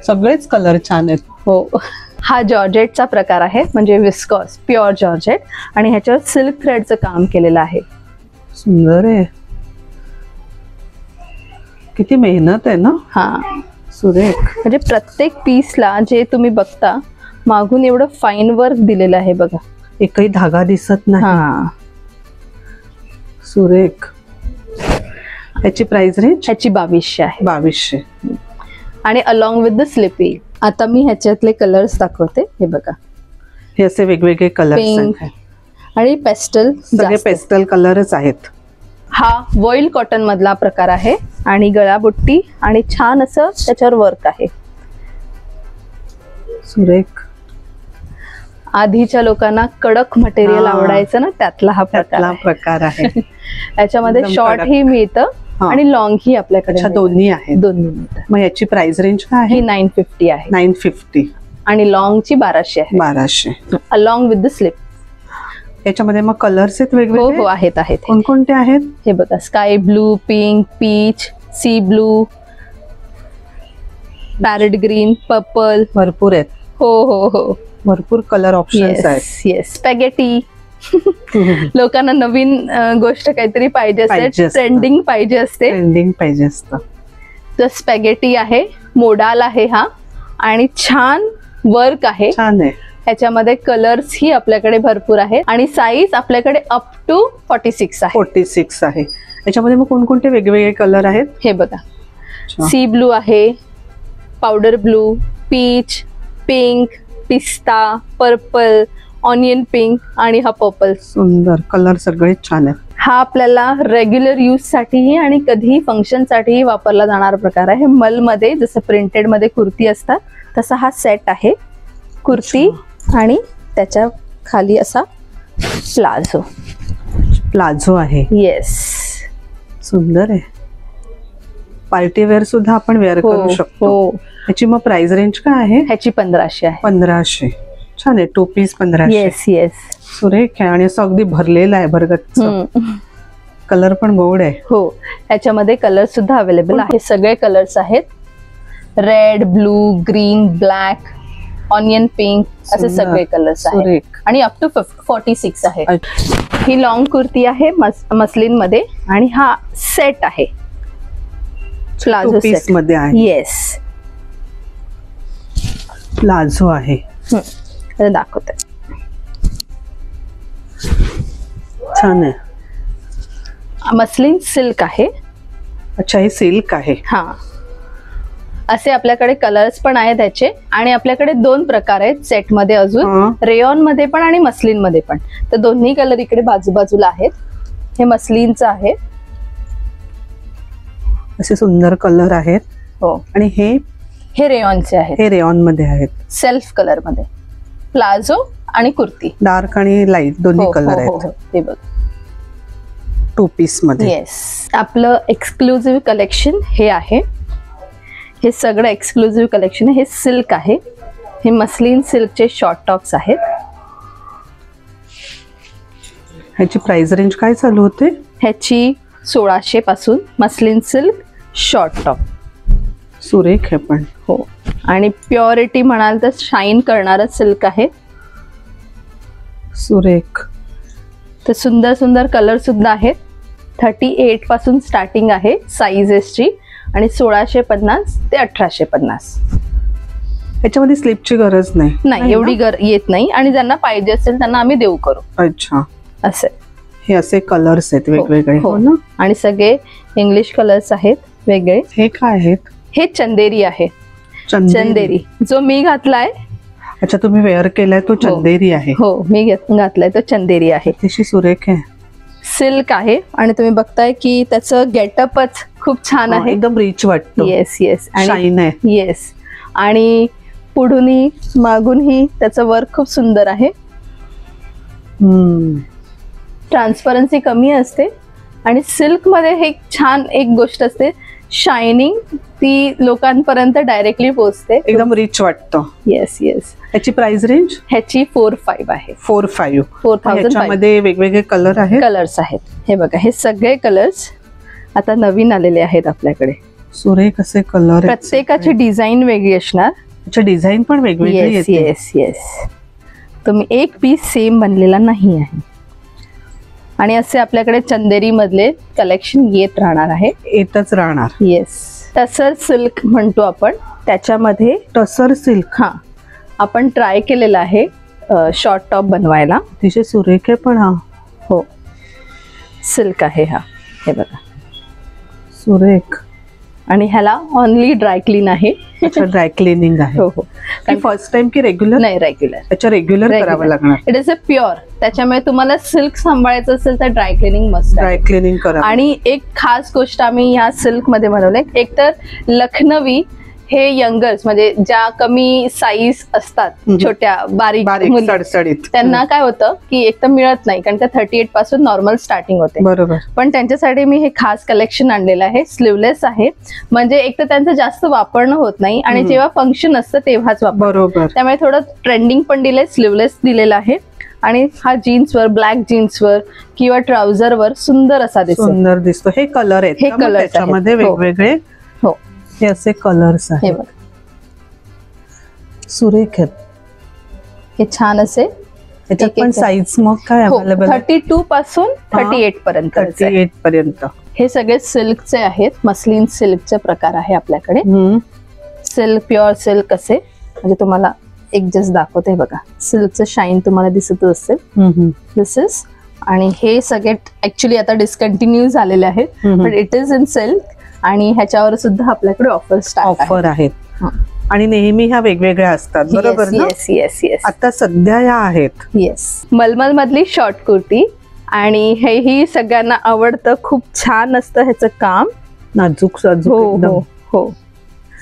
S2: सगळेच कलर छान आहेत.
S1: हो, हा जॉर्जेटचा प्रकार आहे, म्हणजे विस्कॉस प्युअर जॉर्जेट, आणि ह्याच्यावर सिल्क थ्रेडचं काम केलेलं आहे.
S2: सुंदर आहे, किती मेहनत आहे ना.
S1: हा,
S2: सुरेख.
S1: म्हणजे प्रत्येक पीसला जे तुम्ही बघता मागून एवढं फाईन वर्क दिलेलं आहे बघा.
S2: एकही धागा दिसत नाही.
S1: हा,
S2: सुरेख. ह्याची प्राइस रेंज
S1: ह्याची 2200 आहे.
S2: 2200.
S1: आणि अलॉंग विथ द स्लिपी. आता मी ह्याच्यातले कलर्स दाखवते. हे बघा,
S2: हे असे वेगवेगळे कलर्स
S1: पिंक
S2: आहेत
S1: आणि पेस्टल,
S2: सगळे पेस्टल कलरच आहेत.
S1: हा वॉइल कॉटन मधला प्रकार आहे आणि गळाबुट्टी आणि छान असं त्याच्यावर वर्क आहे.
S2: सुरेख.
S1: आधीच्या लोकांना कडक मटेरियल आवडायचं ना, त्यातला हा
S2: प्रकार आहे.
S1: याच्यामध्ये
S2: एकदम
S1: शॉर्ट
S2: कडक.
S1: ही मिळतं आणि लॉंग ही आपल्याकडे
S2: अच्छा,
S1: मिळतं.
S2: दोन्ही आहेत.
S1: दोन्ही मिळतं.
S2: मग याची प्राइस रेंज काय
S1: ही
S2: आहे?
S1: 950 आहे
S2: 950.
S1: आणि लॉंगची 1200 आहे
S2: 1200.
S1: Along with the slip.
S2: याच्यामध्ये मग कलर्स आहेत
S1: हो
S2: वेगवेगळे?
S1: हो, आहेत आहेत.
S2: कोणकोणते आहेत?
S1: हे बघा, sky blue, pink, peach, sea blue, parrot green, purple.
S2: भरपूर आहेत.
S1: हो हो हो,
S2: भरपूर कलर ऑप्शन्स आहेत.
S1: Yes yes. स्पॅगेटी. लोकांना नवीन गोष्ट काहीतरी पाहिजे
S2: पाहिजे
S1: असते,
S2: असतं.
S1: ट्रेंडिंग पाहिजे असते,
S2: ट्रेंडिंग पाहिजे असतं.
S1: तर स्पॅगेटी आहे. मोडाल आहे हा, आणि छान वर्क आहे.
S2: छान आहे.
S1: ह्याच्यामध्ये कलर्स ही आपल्याकडे भरपूर आहेत आणि साईज आपल्याकडे अप टू 46 आहे.
S2: 46 आहे. याच्यामध्ये मग कोणकोणते वेगवेगळे कलर आहेत?
S1: हे बघा,
S2: अच्छा.
S1: सी ब्लू आहे, पावडर ब्लू, पीच, पिंक, पिस्ता, पर्पल, ऑनियन पिंक आणि हा पर्पल.
S2: सुंदर कलर, सगळे छान आहेत.
S1: हा आपल्याला रेग्युलर यूज साठीही आणि कधीही फंक्शन साठीही वापरला जाणारा प्रकार आहे. मल मध्ये जसं प्रिंटेड मध्ये कुर्ती असतात तसा हा सेट आहे. कुर्ती आणि त्याच्या खाली असा प्लाझो.
S2: प्लाझो आहे.
S1: येस,
S2: सुंदर आहे. पार्टी वेअर सुद्धा आपण वेअर करू शकतो.
S1: हो,
S2: याची मग प्राइस रेंज काय आहे?
S1: ह्याची 1500 आहे.
S2: 1500. छान आहे. 2 पीस 1500.
S1: Yes yes.
S2: सुरेख आहे आणि असं अगदी भरलेलं आहे, भरगच्च. कलर पण गोड आहे.
S1: हो, ह्याच्यामध्ये कलर सुद्धा अवेलेबल आहे. सगळे कलर्स आहेत, red, blue, green, black, onion pink, असे
S2: सुंदर.
S1: सगळे कलर्स आहेत.
S2: सुरेख.
S1: आणि अप टू 46 आहे.
S2: अच्छा.
S1: ही लॉंग कुर्ती आहे मस्लिन मध्ये, आणि हा सेट आहे प्लाझो
S2: 2 पीस
S1: सेट.
S2: मध्ये आहे.
S1: येस.
S2: प्लाझो आहे.
S1: दाखवते.
S2: छान आहे.
S1: मस्लिन सिल्क आहे.
S2: अच्छा, हे सिल्क आहे.
S1: हा, असे आपल्याकडे कलर्स पण आहेत त्याचे. आणि आपल्याकडे 2 प्रकार आहेत सेट मध्ये अजून,
S2: हा.
S1: रेयॉन मध्ये पण आणि मस्लिन मध्ये पण. तर दोन्ही कलर इकडे बाजूबाजूला आहेत. हे मस्लिनचं आहे.
S2: असे सुंदर कलर आहेत.
S1: हो,
S2: आणि
S1: हे रेयॉनचे आहेत.
S2: हे रेऑन मध्ये आहेत.
S1: सेल्फ कलर मध्ये प्लाझो आणि कुर्ती.
S2: डार्क आणि लाईट दोन्ही
S1: हो,
S2: कलर
S1: हो,
S2: आहेत.
S1: हो, हो. हे बघ.
S2: 2 पीस मध्ये.
S1: येस. आपलं एक्सक्लुझिव्ह कलेक्शन हे आहे. हे सगळं एक्सक्लुझिव्ह कलेक्शन आहे. हे सिल्क आहे. हे मस्लिन सिल्कचे शॉर्ट टॉप्स आहेत.
S2: ह्याची प्राइस रेंज काय चालू होते?
S1: ह्याची 1600 पासून मस्लिन सिल्क शॉर्ट टॉप.
S2: सुरेख आहे पण.
S1: हो, आणि प्युरिटी म्हणाल तर शाईन करणारं सिल्क आहे.
S2: सुरेख.
S1: तर सुंदर सुंदर कलर सुद्धा आहेत. 38 पासून स्टार्टिंग आहे साईजेसची, आणि 1650 ते 1850.
S2: ह्याच्यामध्ये स्लिपची गरज नाही.
S1: नाही, एवढी येत नाही. आणि ज्यांना पाहिजे असेल त्यांना आम्ही देऊ करू.
S2: अच्छा.
S1: असे
S2: हे असे कलर्स आहेत वेगवेगळे.
S1: हो,
S2: हो ना.
S1: आणि सगळे इंग्लिश कलर्स आहेत वेगळे.
S2: हे काय आहेत?
S1: हे चंदेरी आहे. चंदेरी जो मी घातलाय.
S2: अच्छा, तुम्ही वेअर केलाय तो चंदेरी आहे.
S1: हो, मी घातलाय तो चंदेरी आहे.
S2: त्याची सुरेख आहे.
S1: सिल्क आहे. आणि तुम्ही बघताय की त्याचं गेटअपच खूप छान आहे.
S2: एकदम रिच वाटतो.
S1: Yes yes.
S2: शाईन आहे.
S1: येस. आणि पुढूनही मागूनही त्याचं वर्क खूप सुंदर आहे. ट्रान्सपरन्सी कमी असते. आणि सिल्क मध्ये हे छान एक गोष्ट असते, शायनिंग ती लोकांपर्यंत डायरेक्टली पोहोचते.
S2: एकदम रिच वाटतं.
S1: Yes yes.
S2: याची प्राइस रेंज
S1: ह्याची 4,500 आहे.
S2: 4,500.
S1: 4,500.
S2: याच्यामध्ये वेगवेगळे कलर आहेत.
S1: कलर्स आहेत. हे बघा, हे सगळे कलर्स आता नवीन आलेले आहेत आपल्याकडे.
S2: सुरेख असे कलर.
S1: प्रत्येकाची डिझाईन वेगळी असणार.
S2: डिझाईन पण वेगवेगळी येते.
S1: Yes yes. तुम्ही एक पीस सेम बनलेला नाही आहे. आणि असे आपल्याकडे चंदेरी मधले कलेक्शन येत राहणार आहे.
S2: येतच राहणार.
S1: येस. टसर सिल्क म्हणतो आपण, त्याच्यामध्ये
S2: टसर सिल्क.
S1: हा, आपण ट्राय केलेला आहे शॉर्ट टॉप बनवायला.
S2: अतिशय सुरेख आहे पण हा.
S1: हो, सिल्क आहे हा. हे बघा,
S2: सुरेख.
S1: आणि ह्याला ओनली ड्राय क्लीन आहे.
S2: ड्राय क्लिनिंग आहे.
S1: हो हो.
S2: फर्स्ट टाइम की रेग्युलर?
S1: नाही, रेग्युलर.
S2: अच्छा, रेग्युलर करावं लागणार.
S1: It is a pure. त्याच्यामुळे तुम्हाला सिल्क सांभाळायचं असेल तर dry cleaning must.
S2: Dry cleaning करा.
S1: आणि एक खास गोष्ट आम्ही ह्या सिल्क मध्ये बनवलंय, एक तर लखनवी हे यंगर्स म्हणजे ज्या कमी साईज असतात, छोट्या बारीक मुली, त्यांना काय होतं की एक तर मिळत नाही, कारण त्या 38 पासून नॉर्मल स्टार्टिंग होते.
S2: बरोबर.
S1: पण त्यांच्यासाठी मी हे खास कलेक्शन आणलेलं आहे. स्लीवलेस आहे, म्हणजे एक तर त्यांचं जास्त वापरणं होत नाही आणि जेव्हा फंक्शन असतं तेव्हाच वापर.
S2: बरोबर.
S1: त्यामुळे थोडं ट्रेंडिंग पण दिलंय, स्लीवलेस दिलेला आहे. आणि हा जीन्सवर, ब्लॅक जीन्सवर किंवा ट्राउझरवर सुंदर असा दिसतो.
S2: सुंदर दिसतो. हे कलर आहेत.
S1: हे कलर
S2: त्याच्यामध्ये वेगवेगळे.
S1: हो,
S2: हे असे कलर्स आहेत.
S1: हे बघा,
S2: सुरेख आहेत.
S1: हे छान असे.
S2: त्याच्यात पण साईज मग काय अवेलेबल?
S1: 32 पासून 38 पर्यंत.
S2: 38 पर्यंत.
S1: हे सगळे सिल्कचे आहेत. मस्लिन सिल्कचे प्रकार आहे आपल्याकडे. सिल्क, प्युअर सिल्क असे. म्हणजे तुम्हाला एक जस्ट दाखवते बघा, सिल्कचं शाईन तुम्हाला दिसत असेल. दिस इज. आणि हे सगळे ऍक्च्युली आता डिस्कंटिन्यू झालेले आहेत, but it is in silk. आणि ह्याच्यावर सुद्धा आपल्याकडे ऑफर
S2: आहेत. आणि नेहमी ह्या वेगवेगळ्या असतात. बरोबर ना?
S1: Yes yes yes.
S2: आता सध्या ह्या आहेत.
S1: येस. मलमल मधली शॉर्ट कुर्ती. आणि हेही सगळ्यांना आवडतं. खूप छान असतं ह्याचं काम.
S2: नाजूक साजूक एकदम.
S1: हो,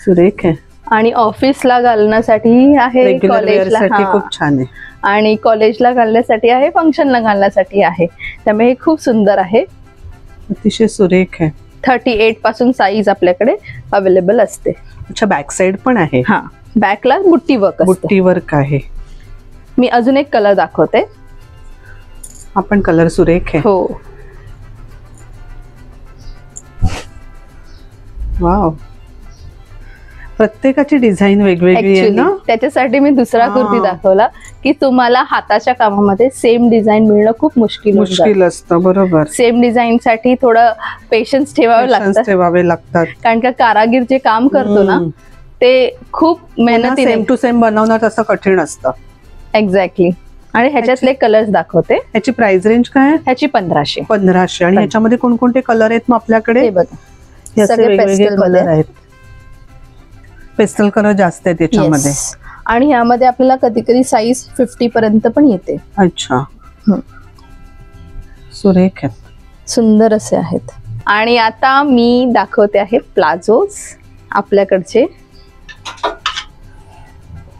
S2: सुरेख आहे.
S1: आणि ऑफिसला घालण्यासाठी आहे, कॉलेजला
S2: खूप छान आहे.
S1: आणि कॉलेजला घालण्यासाठी आहे, फंक्शनला घालण्यासाठी आहे. त्यामुळे हे खूप सुंदर आहे.
S2: अतिशय सुरेख आहे.
S1: 38 पासून साईज आपल्याकडे अवेलेबल असते.
S2: अच्छा, बॅक साइड पण आहे.
S1: हा, बॅकला बुट्टी वर्क.
S2: बुट्टी वर्क आहे.
S1: मी अजून एक कलर दाखवते.
S2: हा पण कलर सुरेख आहे.
S1: हो.
S2: वाव. प्रत्येकाची डिझाईन वेगवेगळी आहे ना.
S1: त्याच्यासाठी मी दुसरा कुर्ती दाखवला की तुम्हाला हाताच्या कामामध्ये सेम डिझाईन मिळणं खूप मुश्किल
S2: असतं. बरोबर.
S1: सेम डिझाईन साठी थोडं पेशन्स ठेवावे लागतात. कारण का कारागीर जे काम करतो ना, ते खूप मेहनतीने
S2: सेम टू सेम बनवणं तसं कठीण असतं.
S1: एक्झॅक्टली. आणि ह्याच्यातले कलर्स दाखवते.
S2: ह्याची प्राइस रेंज काय आहे?
S1: ह्याची 1500.
S2: 1500. आणि ह्याच्यामध्ये कोणकोणते कलर आहेत मग आपल्याकडे?
S1: हे बघा, सगळे पेस्टल
S2: कलर आहेत. पेस्टल कलर जास्त आहेत याच्यामध्ये.
S1: आणि ह्यामध्ये आपल्याला कधी कधी साईज 50 पर्यंत पण येते.
S2: अच्छा, सुरेख आहेत.
S1: सुंदर असे आहेत. आणि आता मी दाखवते आहे प्लाझोज आपल्याकडचे.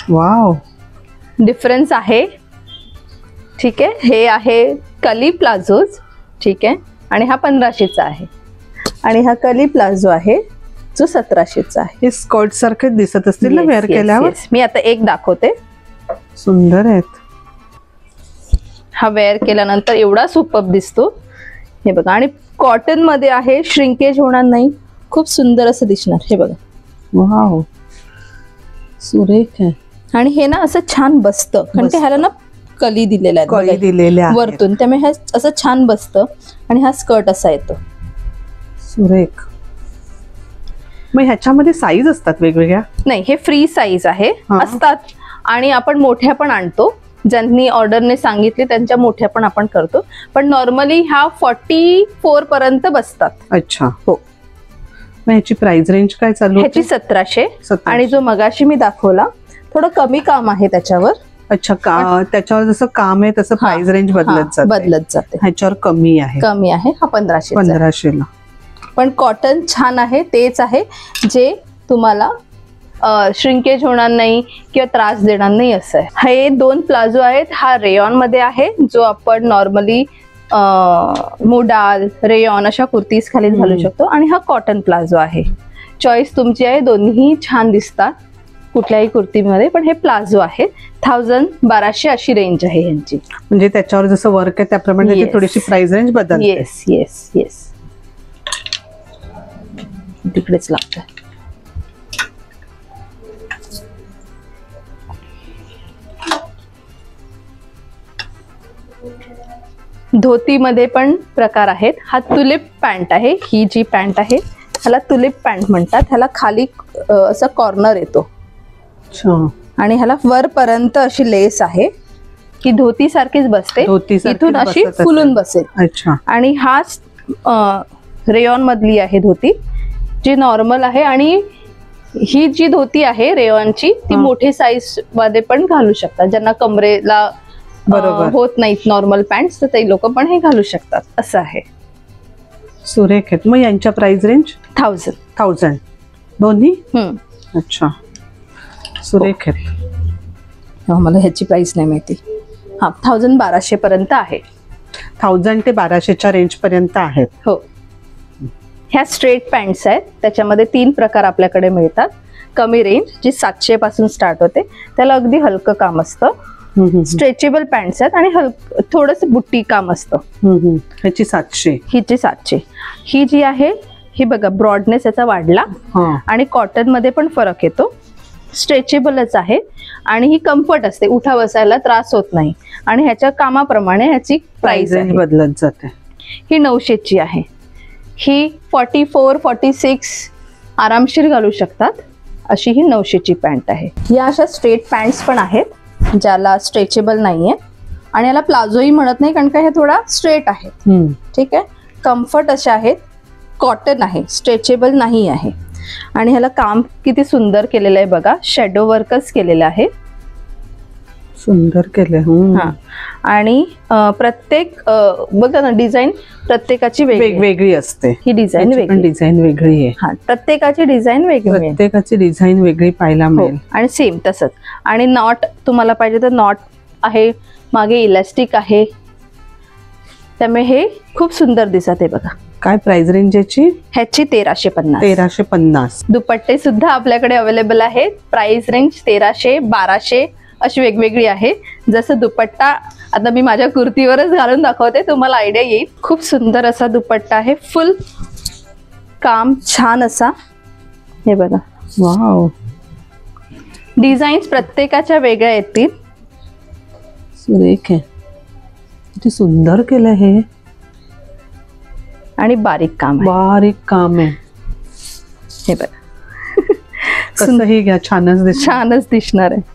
S2: वाव.
S1: डिफरन्स आहे. ठीक आहे. हे आहे कली प्लाझोज. ठीक आहे. आणि हा 1500चा आहे. आणि हा कली प्लाझो आहे जो 1700चा आहे.
S2: हे स्कर्ट सारखे दिसत असतील ना वेअर केल्यावर.
S1: मी आता एक दाखवते.
S2: सुंदर आहेत.
S1: हा वेअर केल्यानंतर एवढा सुपर्ब दिसतो. हे बघा. आणि कॉटन मध्ये आहे, श्रिंकेज होणार नाही, खूप सुंदर असं दिसणार. हे बघा.
S2: वाव, सुरेख आहे.
S1: आणि हे ना असं छान बसतं, कारण की ह्याला ना कली दिलेल्या आहेत वरतून, त्यामुळे हे असं छान बसतं. आणि हा स्कर्ट असा येतो.
S2: सुरेख. मग ह्याच्यामध्ये साईज असतात वेगवेगळ्या?
S1: नाही, हे फ्री साईज आहे. असतात. आणि आपण मोठ्या पण आणतो. ज्यांनी ऑर्डरने सांगितली त्यांच्या मोठ्या पण आपण करतो. पण नॉर्मली ह्या 44 पर्यंत बसतात.
S2: अच्छा. हो. मग ह्याची प्राइस रेंज काय चालू?
S1: ह्याची 1700. आणि जो मगाशी मी दाखवला थोडं कमी काम आहे त्याच्यावर.
S2: अच्छा, त्याच्यावर जसं काम आहे तसं प्राइस रेंज बदलत जाते. ह्याच्यावर कमी आहे.
S1: हा 1500.
S2: 1500ला.
S1: पण कॉटन छान आहे. तेच आहे जे तुम्हाला श्रिंकेज होणार नाही किंवा त्रास देणार नाही असं आहे. हे 2 प्लाझो आहेत. हा रेयॉन मध्ये आहे, जो आपण नॉर्मली मोडाल, रेयॉन अशा कुर्तीज खाली घालू शकतो. आणि हा कॉटन प्लाझो आहे. चॉईस तुमची आहे, दोन्ही छान दिसतात कुठल्याही कुर्तीमध्ये. पण हे प्लाझो आहे. 1200 अशी रेंज आहे यांची.
S2: म्हणजे त्याच्यावर जसं वर्क आहे त्याप्रमाणे त्याची थोडीशी प्राइस रेंज बदलते.
S1: Yes yes yes. तिकडेच लागतं. धोतीमध्ये पण प्रकार आहेत. हा तुलिप पॅन्ट आहे. ही जी पॅन्ट आहे ह्याला तुलिप पॅन्ट म्हणतात. ह्याला खाली असं कॉर्नर येतो आणि ह्याला वरपर्यंत अशी लेस आहे. ही धोती सारखीच बसते, इथून अशी फुलून बसेल.
S2: अच्छा.
S1: आणि हा रेयॉन मधली आहे धोती, जी नॉर्मल आहे. आणि ही जी धोती आहे रेयॉनची ती मोठे साईज मध्ये पण घालू शकतात. ज्यांना कमरेला होत नाहीत नॉर्मल पॅन्ट, तर ते लोक पण हे घालू शकतात. असं आहे.
S2: सुरेख आहेत. मग यांच्या प्राइस रेंज 1000 दोन्ही. अच्छा, सुरेख आहेत.
S1: मला ह्याची प्राइस नाही माहिती. हा 1200 पर्यंत आहे.
S2: 1000 ते 1200च्या रेंज पर्यंत आहेत.
S1: हो. ह्या स्ट्रेट पॅन्ट्स आहेत. त्याच्यामध्ये 3 प्रकार आपल्याकडे मिळतात. कमी रेंज जी 700 पासून स्टार्ट होते, त्याला अगदी हलकं काम असतं. स्ट्रेचेबल पॅन्ट्स आहेत आणि थोडस बुट्टी काम असतं.
S2: ह्याची 700.
S1: हिची 700. ही जी आहे ही बघा, ब्रॉडनेस याचा वाढला आणि कॉटन मध्ये पण फरक येतो. स्ट्रेचेबलच आहे आणि ही कम्फर्ट असते, उठा बसायला त्रास होत नाही. आणि ह्याच्या कामाप्रमाणे ह्याची प्राइस
S2: बदलत जाते.
S1: ही 900ची आहे. ही 44, 46 आरामशीर घालू शकतात अशी ही 900ची पॅन्ट आहे. या अशा स्ट्रेट पॅन्ट्स पण आहेत ज्याला स्ट्रेचेबल नाहीये. आणि याला प्लाझोही म्हणत नाही, कारण का हे थोडा स्ट्रेट आहे. ठीक आहे. कम्फर्ट असे आहेत. कॉटन आहे, स्ट्रेचेबल नाही आहे. आणि ह्याला काम किती सुंदर केलेलं आहे बघा. शॅडो वर्कच केलेलं आहे.
S2: सुंदर केलं.
S1: हा. आणि प्रत्येक बघा ना, डिझाईन प्रत्येकाची
S2: वेगवेगळी असते.
S1: ही डिझाईन
S2: वेगळी आहे.
S1: हा, प्रत्येकाची डिझाईन वेगळी,
S2: प्रत्येकाची डिझाईन वेगळी पाहायला मिळेल.
S1: आणि सेम तसंच. आणि नॉट तुम्हाला पाहिजे तर नॉट आहे, मागे इलास्टिक आहे. त्यामुळे हे खूप सुंदर दिसत आहे बघा.
S2: काय प्राइस रेंज याची?
S1: ह्याची 1350.
S2: 1350.
S1: दुपट्टे सुद्धा आपल्याकडे अवेलेबल आहेत. प्राइस रेंज 1300, 1200 अशी वेगवेगळी आहे. जसं दुपट्टा आता मी माझ्या कुर्तीवरच घालून दाखवते, तुम्हाला आयडिया येईल. खूप सुंदर असा दुपट्टा आहे. फुल काम छान असा. हे बघा.
S2: वाव.
S1: डिझाईन्स प्रत्येकाच्या वेगळ्या येतील.
S2: सुरेख आहे. किती सुंदर केलं हे.
S1: आणि बारीक काम आहे.
S2: बारीक काम आहे.
S1: हे बघा.
S2: कसंही घ्या, छानच
S1: दिसणार आहे.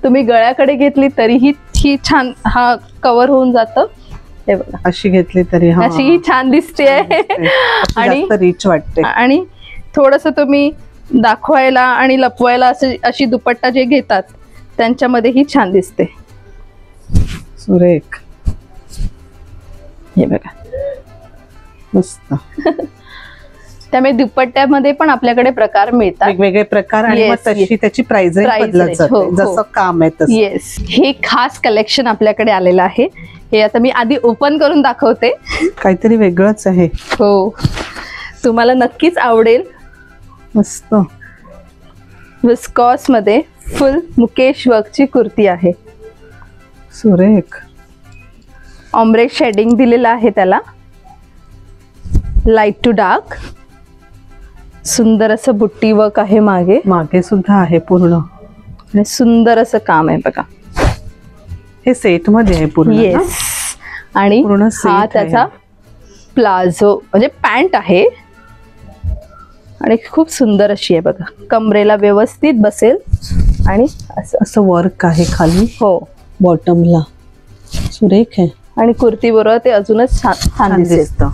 S1: तुम्ही गळ्याकडे घेतली तरीही ही छान, हा कव्हर होऊन जातं. हे बघा.
S2: अशी घेतली तरी
S1: अशी ही छान दिसते.
S2: आणि रिच वाटते.
S1: आणि थोडस तुम्ही दाखवायला आणि लपवायला अशी दुपट्टा जे घेतात त्यांच्यामध्ये ही छान दिसते.
S2: सुरेख.
S1: हे बघा.
S2: मस्त.
S1: त्यामुळे दुपट्ट्यामध्ये पण आपल्याकडे प्रकार मिळतात,
S2: वेगवेगळे प्रकार. आणि तशी त्याची प्राइस बदलत जाते जसं काम आहे तसं.
S1: येस. हे खास कलेक्शन आपल्याकडे आलेलं आहे. हे आता मी आधी ओपन करून दाखवते.
S2: काहीतरी वेगळंच आहे.
S1: हो, तुम्हाला नक्कीच आवडेल.
S2: मस्त.
S1: विस्कॉस मध्ये फुल मुकेश वर्कची कुर्ती आहे.
S2: सुरेख.
S1: ऑम्ब्रे शेडिंग दिलेलं आहे त्याला. Light to dark. सुंदर असं बुट्टी वर्क आहे मागे
S2: सुद्धा आहे पूर्ण.
S1: आणि सुंदर असं काम आहे बघा.
S2: हे सेट मध्ये आहे पूर्ण.
S1: येस. आणि हा त्याचा प्लाझो म्हणजे पॅन्ट आहे. आणि खूप सुंदर अशी आहे बघा. कमरेला व्यवस्थित बसेल. आणि
S2: असं वर्क आहे खाली.
S1: हो,
S2: बॉटमला. सुरेख आहे.
S1: आणि कुर्ती बरोबर ते अजूनच छान दिसतं.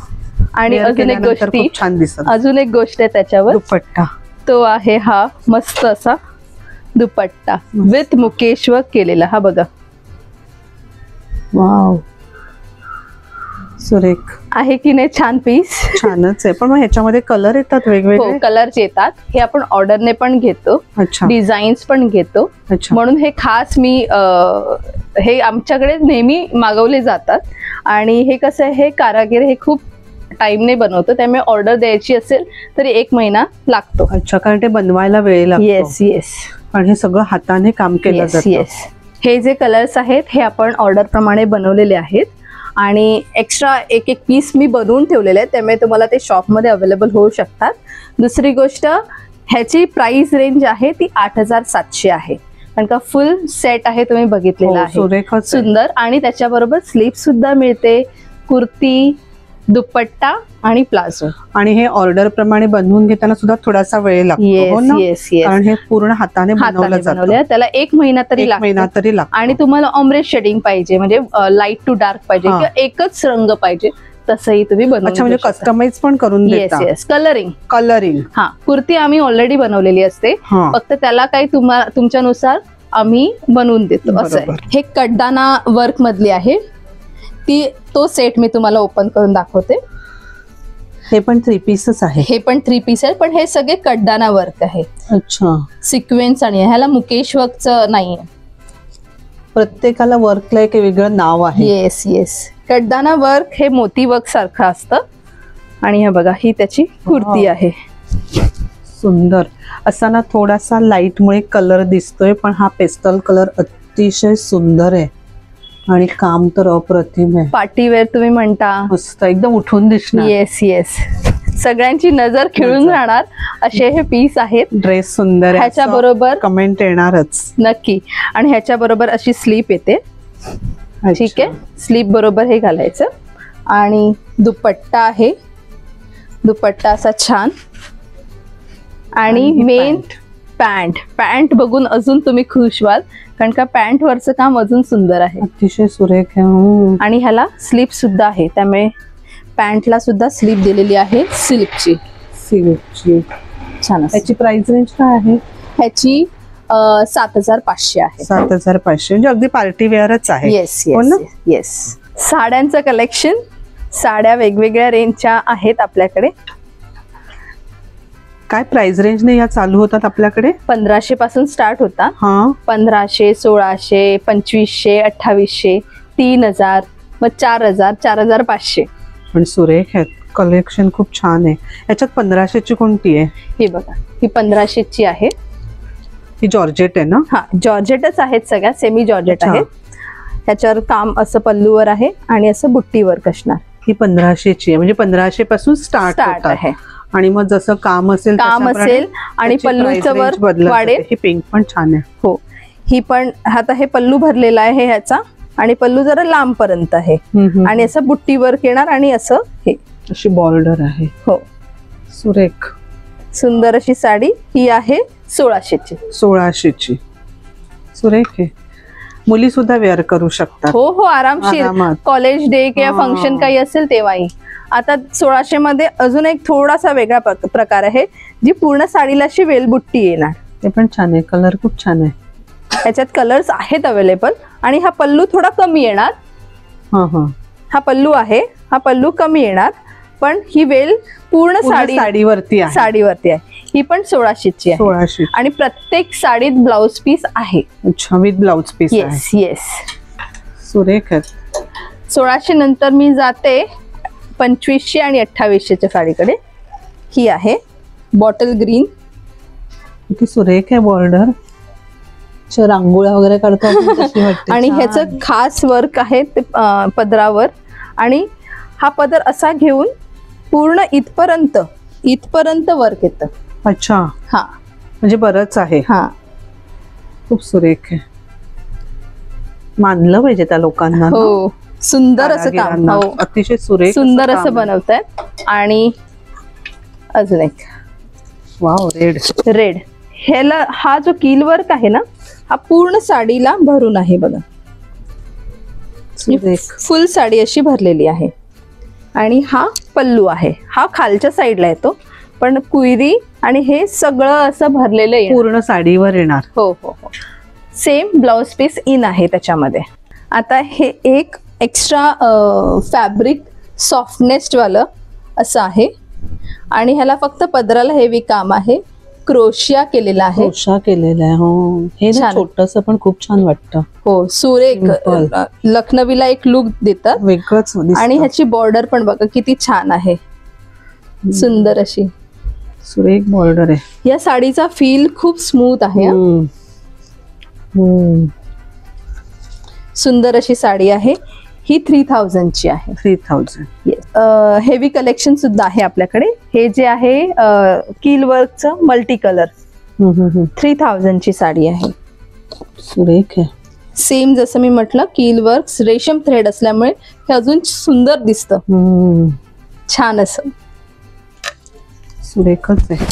S1: आणि अजून एक गोष्ट आहे त्याच्यावर.
S2: दुपट्टा
S1: तो आहे हा मस्त असा दुपट्टा विथ मुकेश वर्क केलेला. हा बघा.
S2: वाव. सुरेख
S1: आहे की नाही. छान पीस.
S2: छानच आहे. पण मग ह्याच्यामध्ये कलर येतात वेगवेगळे.
S1: हो, कलर्स येतात. हे आपण ऑर्डरने पण घेतो.
S2: अच्छा.
S1: डिझाईन्स पण घेतो.
S2: अच्छा.
S1: म्हणून हे खास मी हे आमच्याकडे नेहमी मागवले जातात आणि हे कसं आहे, हे कारागीर हे खूप टाइमने बनवतो, त्यामुळे ऑर्डर द्यायची असेल तरी 1 महिना लागतो.
S2: अच्छा, कारण ते बनवायला वेळ लागतो.
S1: येस येस
S2: आणि हे सगळं हाताने काम केलं जातं.
S1: येस. हे जे कलर्स आहेत हे आपण ऑर्डर प्रमाणे बनवलेले आहेत आणि एक्स्ट्रा एक पीस मी बनवून ठेवलेले आहेत, त्यामुळे तुम्हाला ते शॉपमध्ये अवेलेबल होऊ शकतात. दुसरी गोष्ट, ह्याची प्राइस रेंज आहे ती 8,700 आहे, कारण का फुल सेट आहे, तुम्ही बघितलेला आहे,
S2: सुरेख
S1: सुंदर. आणि त्याच्याबरोबर स्लीप सुद्धा मिळते, कुर्ती, दुपट्टा आणि प्लाझो.
S2: आणि हे ऑर्डर प्रमाणे बनवून घेताना सुद्धा थोडासा वेळ लागतो, हो ना?
S1: Yes yes.
S2: कारण हे पूर्ण हाताने बनवलं जातं.
S1: त्याला 1 महिना तरी
S2: लागतो.
S1: आणि तुम्हाला ऑम्ब्रेज शेडिंग पाहिजे, म्हणजे लाईट टू डार्क पाहिजे किंवा एकच रंग पाहिजे, तसंही तुम्ही बनवू.
S2: अच्छा, म्हणजे कस्टमाइज पण करून देता.
S1: Yes yes. कलरिंग. हा, कुर्ती आम्ही ऑलरेडी बनवलेली असते, फक्त त्याला काही तुमच्यानुसार आम्ही बनवून देतो असं आहे. हे कड्डाना वर्क मधली आहे, तो सेट मी तुम्हाला ओपन करून दाखवते.
S2: हे पण 3 पीसच आहे.
S1: हे पण 3 पीस आहे, पण हे सगळे कड्डाना वर्क आहे.
S2: अच्छा,
S1: सिक्वेन्स आणि ह्याला मुकेश वर्कचं नाहीये.
S2: प्रत्येकाला वर्कला एक वेगळं नाव आहे.
S1: Yes yes. कड्डाना वर्क हे मोती वर्क सारखं असतं. आणि हे बघा, ही त्याची कुर्ती आहे.
S2: सुंदर असा ना, थोडासा लाईट मुळे कलर दिसतोय, पण हा पेस्टल कलर अतिशय सुंदर आहे आणि काम तर अप्रतिम आहे.
S1: पार्टीवेअर तुम्ही म्हणता,
S2: मस्त एकदम उठून दिसणार.
S1: Yes yes. सगळ्यांची नजर खिळून राहणार असे हे पीस आहेत.
S2: ड्रेस सुंदर आहे,
S1: ह्याच्या बरोबर
S2: कमेंट येणारच
S1: नक्की. आणि ह्याच्या बरोबर अशी स्लीप येते. ठीक आहे, स्लीप बरोबर हे घालायचं. आणि दुपट्टा आहे, दुपट्टा असा छान. आणि मेन पॅन्ट बघून अजून तुम्ही खुश व्हाल, कारण का पॅन्ट वरचं काम अजून सुंदर आहे,
S2: अतिशय सुरेख आहे.
S1: आणि ह्याला स्लीप सुद्धा आहे, त्यामुळे पॅन्टला सुद्धा स्लीप दिलेली आहे सिल्कची. छान.
S2: त्याची प्राइस रेंज काय आहे?
S1: ह्याची 7,500 आहे.
S2: 7,500 म्हणजे अगदी पार्टी वेअरच आहे.
S1: Yes yes yes. साड्यांचं कलेक्शन, साड्या वेगवेगळ्या रेंजच्या आहेत आपल्याकडे.
S2: काय प्राइस रेंजने या चालू होतात आपल्याकडे?
S1: 1500 पासून स्टार्ट होता. 1500, 1600, 2500, 2800, 3000, मग 4000, 4500.
S2: पण सुरेख आहेत, कलेक्शन खूप छान आहे. याच्यात 1500ची कोणती आहे?
S1: ही बघा, ही 1500ची आहे.
S2: ही जॉर्जेट आहे ना?
S1: हा, जॉर्जेटच आहेत सगळ्या, सेमी जॉर्जेट आहेत. ह्याच्यावर काम असं पल्लूवर आहे आणि असं बुट्टी वर्क असणार.
S2: ही 1500ची आहे, म्हणजे 1500 पासून स्टार्ट आहे. आणि मग जसं काम असेल
S1: आणि पल्लूचं वर्क वाढेल.
S2: ही पिंक पण छान आहे.
S1: हो, ही पण. आता हे पल्लू भरलेला आहे ह्याचा, आणि पल्लू जरा लांब पर्यंत आहे, आणि असं बुट्टी वर्क येणार, आणि असं हे
S2: अशी बॉर्डर आहे.
S1: हो,
S2: सुरेख
S1: सुंदर अशी साडी. ही आहे 1600ची.
S2: 1600ची सुरेख आहे. मुली सुद्धा वेअर करू शकतात.
S1: हो हो, आरामशीर. कॉलेज डे किंवा फंक्शन काही असेल तेव्हाही. आता 1600 मध्ये अजून एक थोडासा वेगळा प्रकार आहे, जी पूर्ण साडीला अशी वेलबुट्टी येणार.
S2: ते पण छान आहे, कलर खूप छान आहे.
S1: ह्याच्यात कलर्स आहेत अवेलेबल. आणि हा पल्लू थोडा कमी येणार. हा पल्लू आहे, हा पल्लू कमी येणार, पण ही वेल पूर्ण
S2: साडीवरती
S1: आहे. ही पण 1600ची आहे.
S2: 1600.
S1: आणि प्रत्येक साडीत ब्लाउज पीस आहे.
S2: अच्छा, with blouse piece.
S1: Yes yes.
S2: सुरेख.
S1: 1600 नंतर मी जाते 2500 आणि 2800च्या साडीकडे. ही आहे बॉटल ग्रीन.
S2: किती सुरेख आहे बॉर्डर. रांगोळ्या वगैरे काढतो.
S1: आणि ह्याचं खास वर्क आहे ते पदरावर. आणि हा पदर असा घेऊन पूर्ण इथपर्यंत वर्क येतं.
S2: अच्छा.
S1: हा,
S2: म्हणजे बरंच आहे.
S1: हा,
S2: खूप सुरेख आहे. मानलं पाहिजे त्या लोकांना.
S1: हो, सुंदर असं काम. हो,
S2: अतिशय सुरेख,
S1: सुंदर असं बनवतायत. आणि अजून एक
S2: वाव, रेड.
S1: ह्याला हा जो कील वर्क आहे ना, हा पूर्ण साडीला भरून आहे बघा. फुल साडी अशी भरलेली आहे. आणि हा पल्लू आहे, हा खालच्या साईडला येतो, पण कुयरी आणि हे सगळं असं भरलेलं आहे,
S2: पूर्ण साडीवर येणार.
S1: हो हो हो. सेम ब्लाउज पीस इन आहे त्याच्यामध्ये. आता हे एक एक्स्ट्रा फॅब्रिक सॉफ्टनेस वालं असं आहे. आणि ह्याला फक्त पदराला हेवी काम आहे. क्रोशिया केलेला आहे.
S2: क्रोशा केलेला आहे. हो, हे
S1: छान.
S2: छोटस पण खूप छान वाटतं.
S1: हो, सुरेख
S2: Simple.
S1: लखनवीला एक लुक देतात.
S2: वेगळंच दिसतं.
S1: आणि ह्याची बॉर्डर पण बघा किती छान आहे, सुंदर अशी
S2: सुरेख बॉर्डर आहे.
S1: या साडीचा फील खूप स्मूथ आहे. सुंदर अशी साडी आहे. ही 3000 ची आहे.
S2: 3000.
S1: हेवी कलेक्शन सुद्धा आहे आपल्याकडे. हे जे आहे कील वर्कचं मल्टी कलर 3000 ची साडी आहे.
S2: सुरेख आहे.
S1: सेम जसं मी म्हटलं कील वर्क रेशम थ्रेड असल्यामुळे हे अजून सुंदर दिसतं. छान असं
S2: सुरेखच आहे.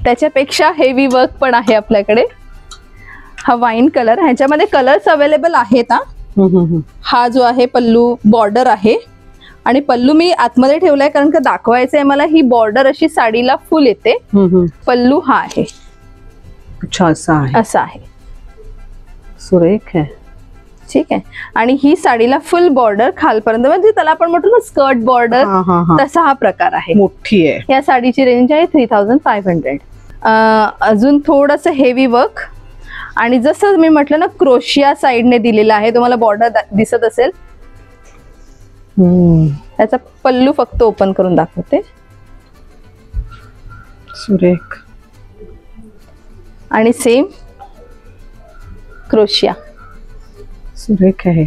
S1: त्याच्यापेक्षा हेवी वर्क पण आहे आपल्याकडे. हा वाईन कलर, ह्याच्यामध्ये कलर्स अवेलेबल आहेत. हा जो आहे पल्लू बॉर्डर आहे आणि पल्लू मी आतमध्ये ठेवलाय कारण का दाखवायचंय मला. ही बॉर्डर अशी साडीला फुल येते. पल्लू हा आहे.
S2: अच्छा,
S1: असा आहे.
S2: सुरेख आहे.
S1: ठीक आहे. आणि ही साडीला फुल बॉर्डर खालपर्यंत, म्हणजे त्याला आपण म्हणतो ना स्कर्ट बॉर्डर, तसा हा प्रकार आहे.
S2: मोठी आहे.
S1: या साडीची रेंज आहे 3500. अजून थोडस हेवी वर्क आणि जसं मी म्हटलं ना क्रोशिया साइडने दिलेला आहे. तुम्हाला बॉर्डर दिसत असेल. त्याचा पल्लू फक्त ओपन करून दाखवते.
S2: सुरेख.
S1: आणि सेम क्रोशिया.
S2: सुरेख आहे.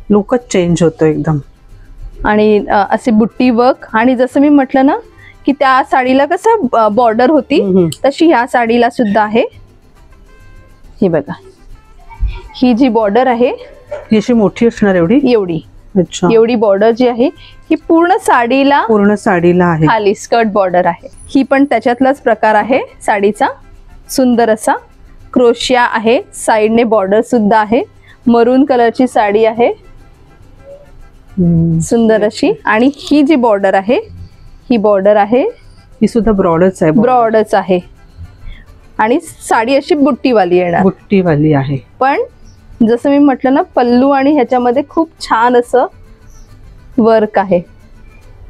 S2: लुकच चेंज होतो एकदम.
S1: आणि असे बुट्टी वर्क. आणि जसं मी म्हटलं ना की त्या साडीला कसं बॉर्डर होती तशी ह्या साडीला सुद्धा आहे. ही बघा, ही जी बॉर्डर आहे
S2: ही अशी मोठी असणार एवढी. अच्छा.
S1: एवढी बॉर्डर जी आहे ही पूर्ण साडीला
S2: आहे.
S1: खाली स्कर्ट बॉर्डर आहे. ही पण त्याच्यातलाच प्रकार आहे साडीचा. सुंदर असा क्रोशिया आहे. साइडने बॉर्डर सुद्धा आहे. मरून कलरची साडी आहे. सुंदर अशी. आणि ही जी बॉर्डर आहे ही बॉर्डर आहे.
S2: ही सुद्धा ब्रॉडच आहे.
S1: आणि साडी अशी बुट्टीवाली येणार.
S2: बुट्टीवाली आहे.
S1: पण जसं मी म्हटलं ना पल्लू आणि ह्याच्यामध्ये खूप छान असं वर्क आहे.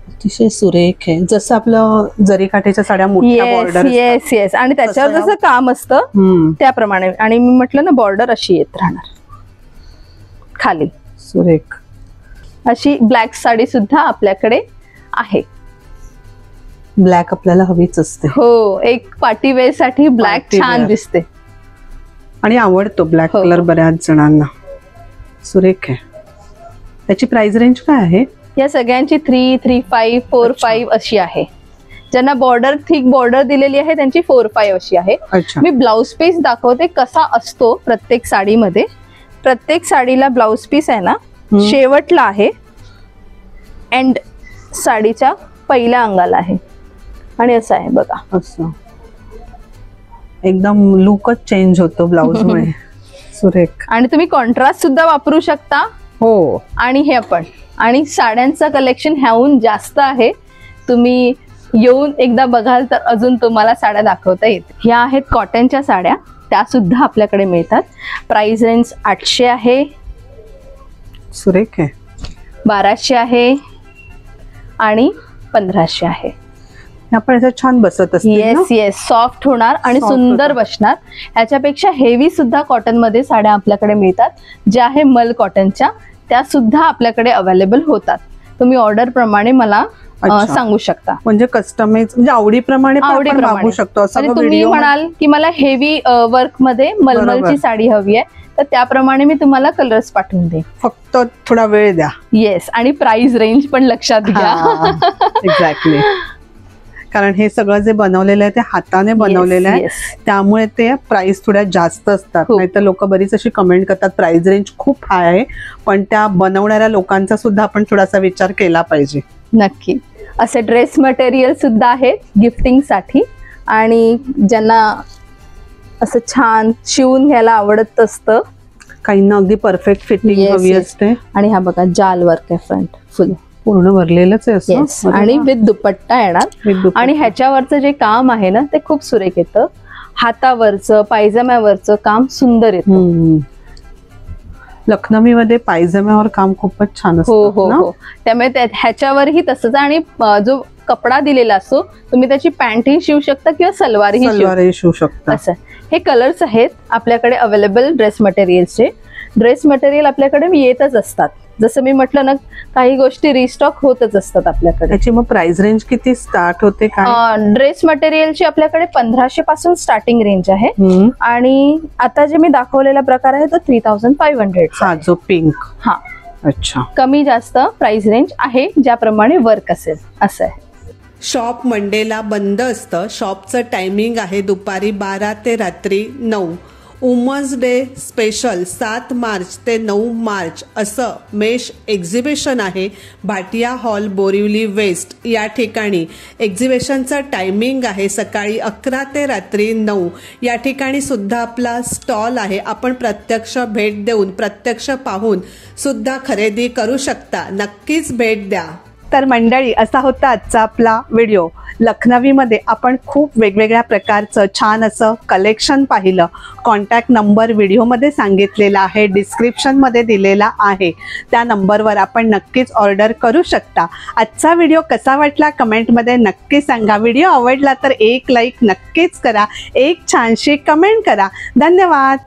S2: अतिशय सुरेख आहे. जसं आपलं जरीकाठीच्या साड्या मोठ्या बॉर्डर.
S1: येस. आणि त्याच्यावर जसं काम असतं त्याप्रमाणे. आणि मी म्हटलं ना बॉर्डर अशी येत राहणार खाली.
S2: सुरेख.
S1: अशी ब्लॅक साडी सुद्धा आपल्याकडे आहे.
S2: ब्लॅक आपल्याला हवीच असते.
S1: हो, एक पार्टी वेअर साठी ब्लॅक छान दिसते
S2: आणि आवडतो ब्लॅक कलर बऱ्याच जणांना. सुरेख आहे. त्याची प्राइस रेंज काय आहे?
S1: या सगळ्यांची 3, 3.5, 4.5 अशी आहे. ज्यांना बॉर्डर थिक बॉर्डर दिलेली आहे त्यांची 4.5 अशी आहे. मी ब्लाउज पीस दाखवते कसा असतो प्रत्येक साडीमध्ये. प्रत्येक साडीला ब्लाउज पीस आहे ना शेवटला आहे. एंड साडीच्या पहिल्या अंगाला आहे. आणि असं आहे बघा.
S2: असं एकदम लुकच चेंज होतो ब्लाउज मुळे. सुरेख.
S1: आणि तुम्ही कॉन्ट्रास्ट सुद्धा वापरू शकता.
S2: हो.
S1: आणि हे पण. आणि साड्यांचं कलेक्शन ह्याहून जास्त आहे. तुम्ही येऊन एकदा बघाल तर अजून तुम्हाला साड्या दाखवता येतील. ह्या आहेत कॉटनच्या साड्या. त्या सुद्धा आपल्याकडे मिळतात. प्राइस रेंज 800 आहे.
S2: सुरेख आहे.
S1: 1200 आहे. आणि 1500 आहे.
S2: आपण याच्यात छान बसत असते.
S1: येस. सॉफ्ट होणार आणि सुंदर बसणार. ह्याच्यापेक्षा हेवी सुद्धा कॉटन मध्ये साड्या आपल्याकडे मिळतात. ज्या आहे मल कॉटनच्या त्या सुद्धा आपल्याकडे अवेलेबल होतात. तुम्ही ऑर्डर प्रमाणे मला सांगू शकता.
S2: म्हणजे कस्टमाइज म्हणजे आवडीप्रमाणे मागवू शकतो. असं
S1: तुम्ही म्हणाल की मला हेवी वर्क मध्ये मलमलची साडी हवी आहे तर त्याप्रमाणे मी तुम्हाला कलर्स पाठवून देईन.
S2: फक्त थोडा वेळ द्या.
S1: येस. आणि प्राइस रेंज पण लक्षात घ्या.
S2: एक्झॅक्टली. कारण हे सगळं जे बनवलेलं आहे ते हाताने बनवलेलं आहे. त्यामुळे ते प्राइस थोड्या जास्त असतात. नाहीतर लोक बरीच अशी कमेंट करतात प्राइस रेंज खूप हाय आहे. पण त्या बनवणाऱ्या लोकांचा सुद्धा आपण थोडासा विचार केला पाहिजे.
S1: नक्की. असे ड्रेस मटेरियल सुद्धा आहेत गिफ्टिंग साठी. आणि ज्यांना असं छान शिवून घ्यायला आवडत असतं.
S2: काहींना अगदी परफेक्ट फिटिंग हवी असते.
S1: आणि हा बघा जाल वर्क आहे फ्रंट फुल
S2: पूर्ण भरलेलंच आहे असं.
S1: आणि विथ दुपट्टा येणार. आणि ह्याच्यावरचं जे काम आहे ना ते खूप सुरेख येतं. हातावरचं पायजम्यावरचं काम सुंदर येतं.
S2: लखनवीमध्ये पायजम्यावर काम खूपच छान असतं.
S1: हो. त्यामुळे ह्याच्यावरही तसंच. आणि जो कपडा दिलेला असतो, तुम्ही त्याची पॅन्टही शिवू शकता किंवा सलवारही
S2: शिवू शकता.
S1: असं हे कलर्स आहेत आपल्याकडे अवेलेबल ड्रेस मटेरियल्सचे. ड्रेस मटेरियल आपल्याकडे येतच असतात. जसं मी म्हटलं ना, काही गोष्टी रिस्टॉक होतच असतात आपल्याकडे.
S2: त्याची मग प्राइस रेंज किती स्टार्ट होते?
S1: ड्रेस मटेरियलची आपल्याकडे 1500 पासून स्टार्टिंग रेंज आहे. आणि आता जे मी दाखवलेला प्रकार आहे तो 3500.
S2: हा जो पिंक.
S1: हा
S2: अच्छा,
S1: कमी जास्त प्राइस रेंज आहे, ज्याप्रमाणे वर्क असेल असं आहे.
S2: शॉप मंडेला बंद असतं. शॉपचं टायमिंग आहे दुपारी 12 ते रात्री 9. वुमन्स डे स्पेशल 7 मार्च ते 9 मार्च असं मेश एक्झिबिशन आहे भाटिया हॉल, बोरिवली वेस्ट या ठिकाणी. एक्झिबिशनचं टायमिंग आहे सकाळी 11 ते रात्री 9. या ठिकाणी सुद्धा आपला स्टॉल आहे. आपण प्रत्यक्ष भेट देऊन, प्रत्यक्ष पाहून सुद्धा खरेदी करू शकता. नक्कीच भेट द्या. तर मंडळी, असा होता आजचा आपला व्हिडिओ. लखनवीमध्ये आपण खूप वेगवेगळ्या प्रकारचं छान असं कलेक्शन पाहिलं. कॉन्टॅक्ट नंबर व्हिडिओमध्ये सांगितलेला आहे, डिस्क्रिप्शनमध्ये दिलेला आहे. त्या नंबरवर आपण नक्कीच ऑर्डर करू शकता. आजचा व्हिडिओ कसा वाटला कमेंटमध्ये नक्की सांगा. व्हिडिओ आवडला तर एक लाईक नक्कीच करा, एक छानशी कमेंट करा. धन्यवाद.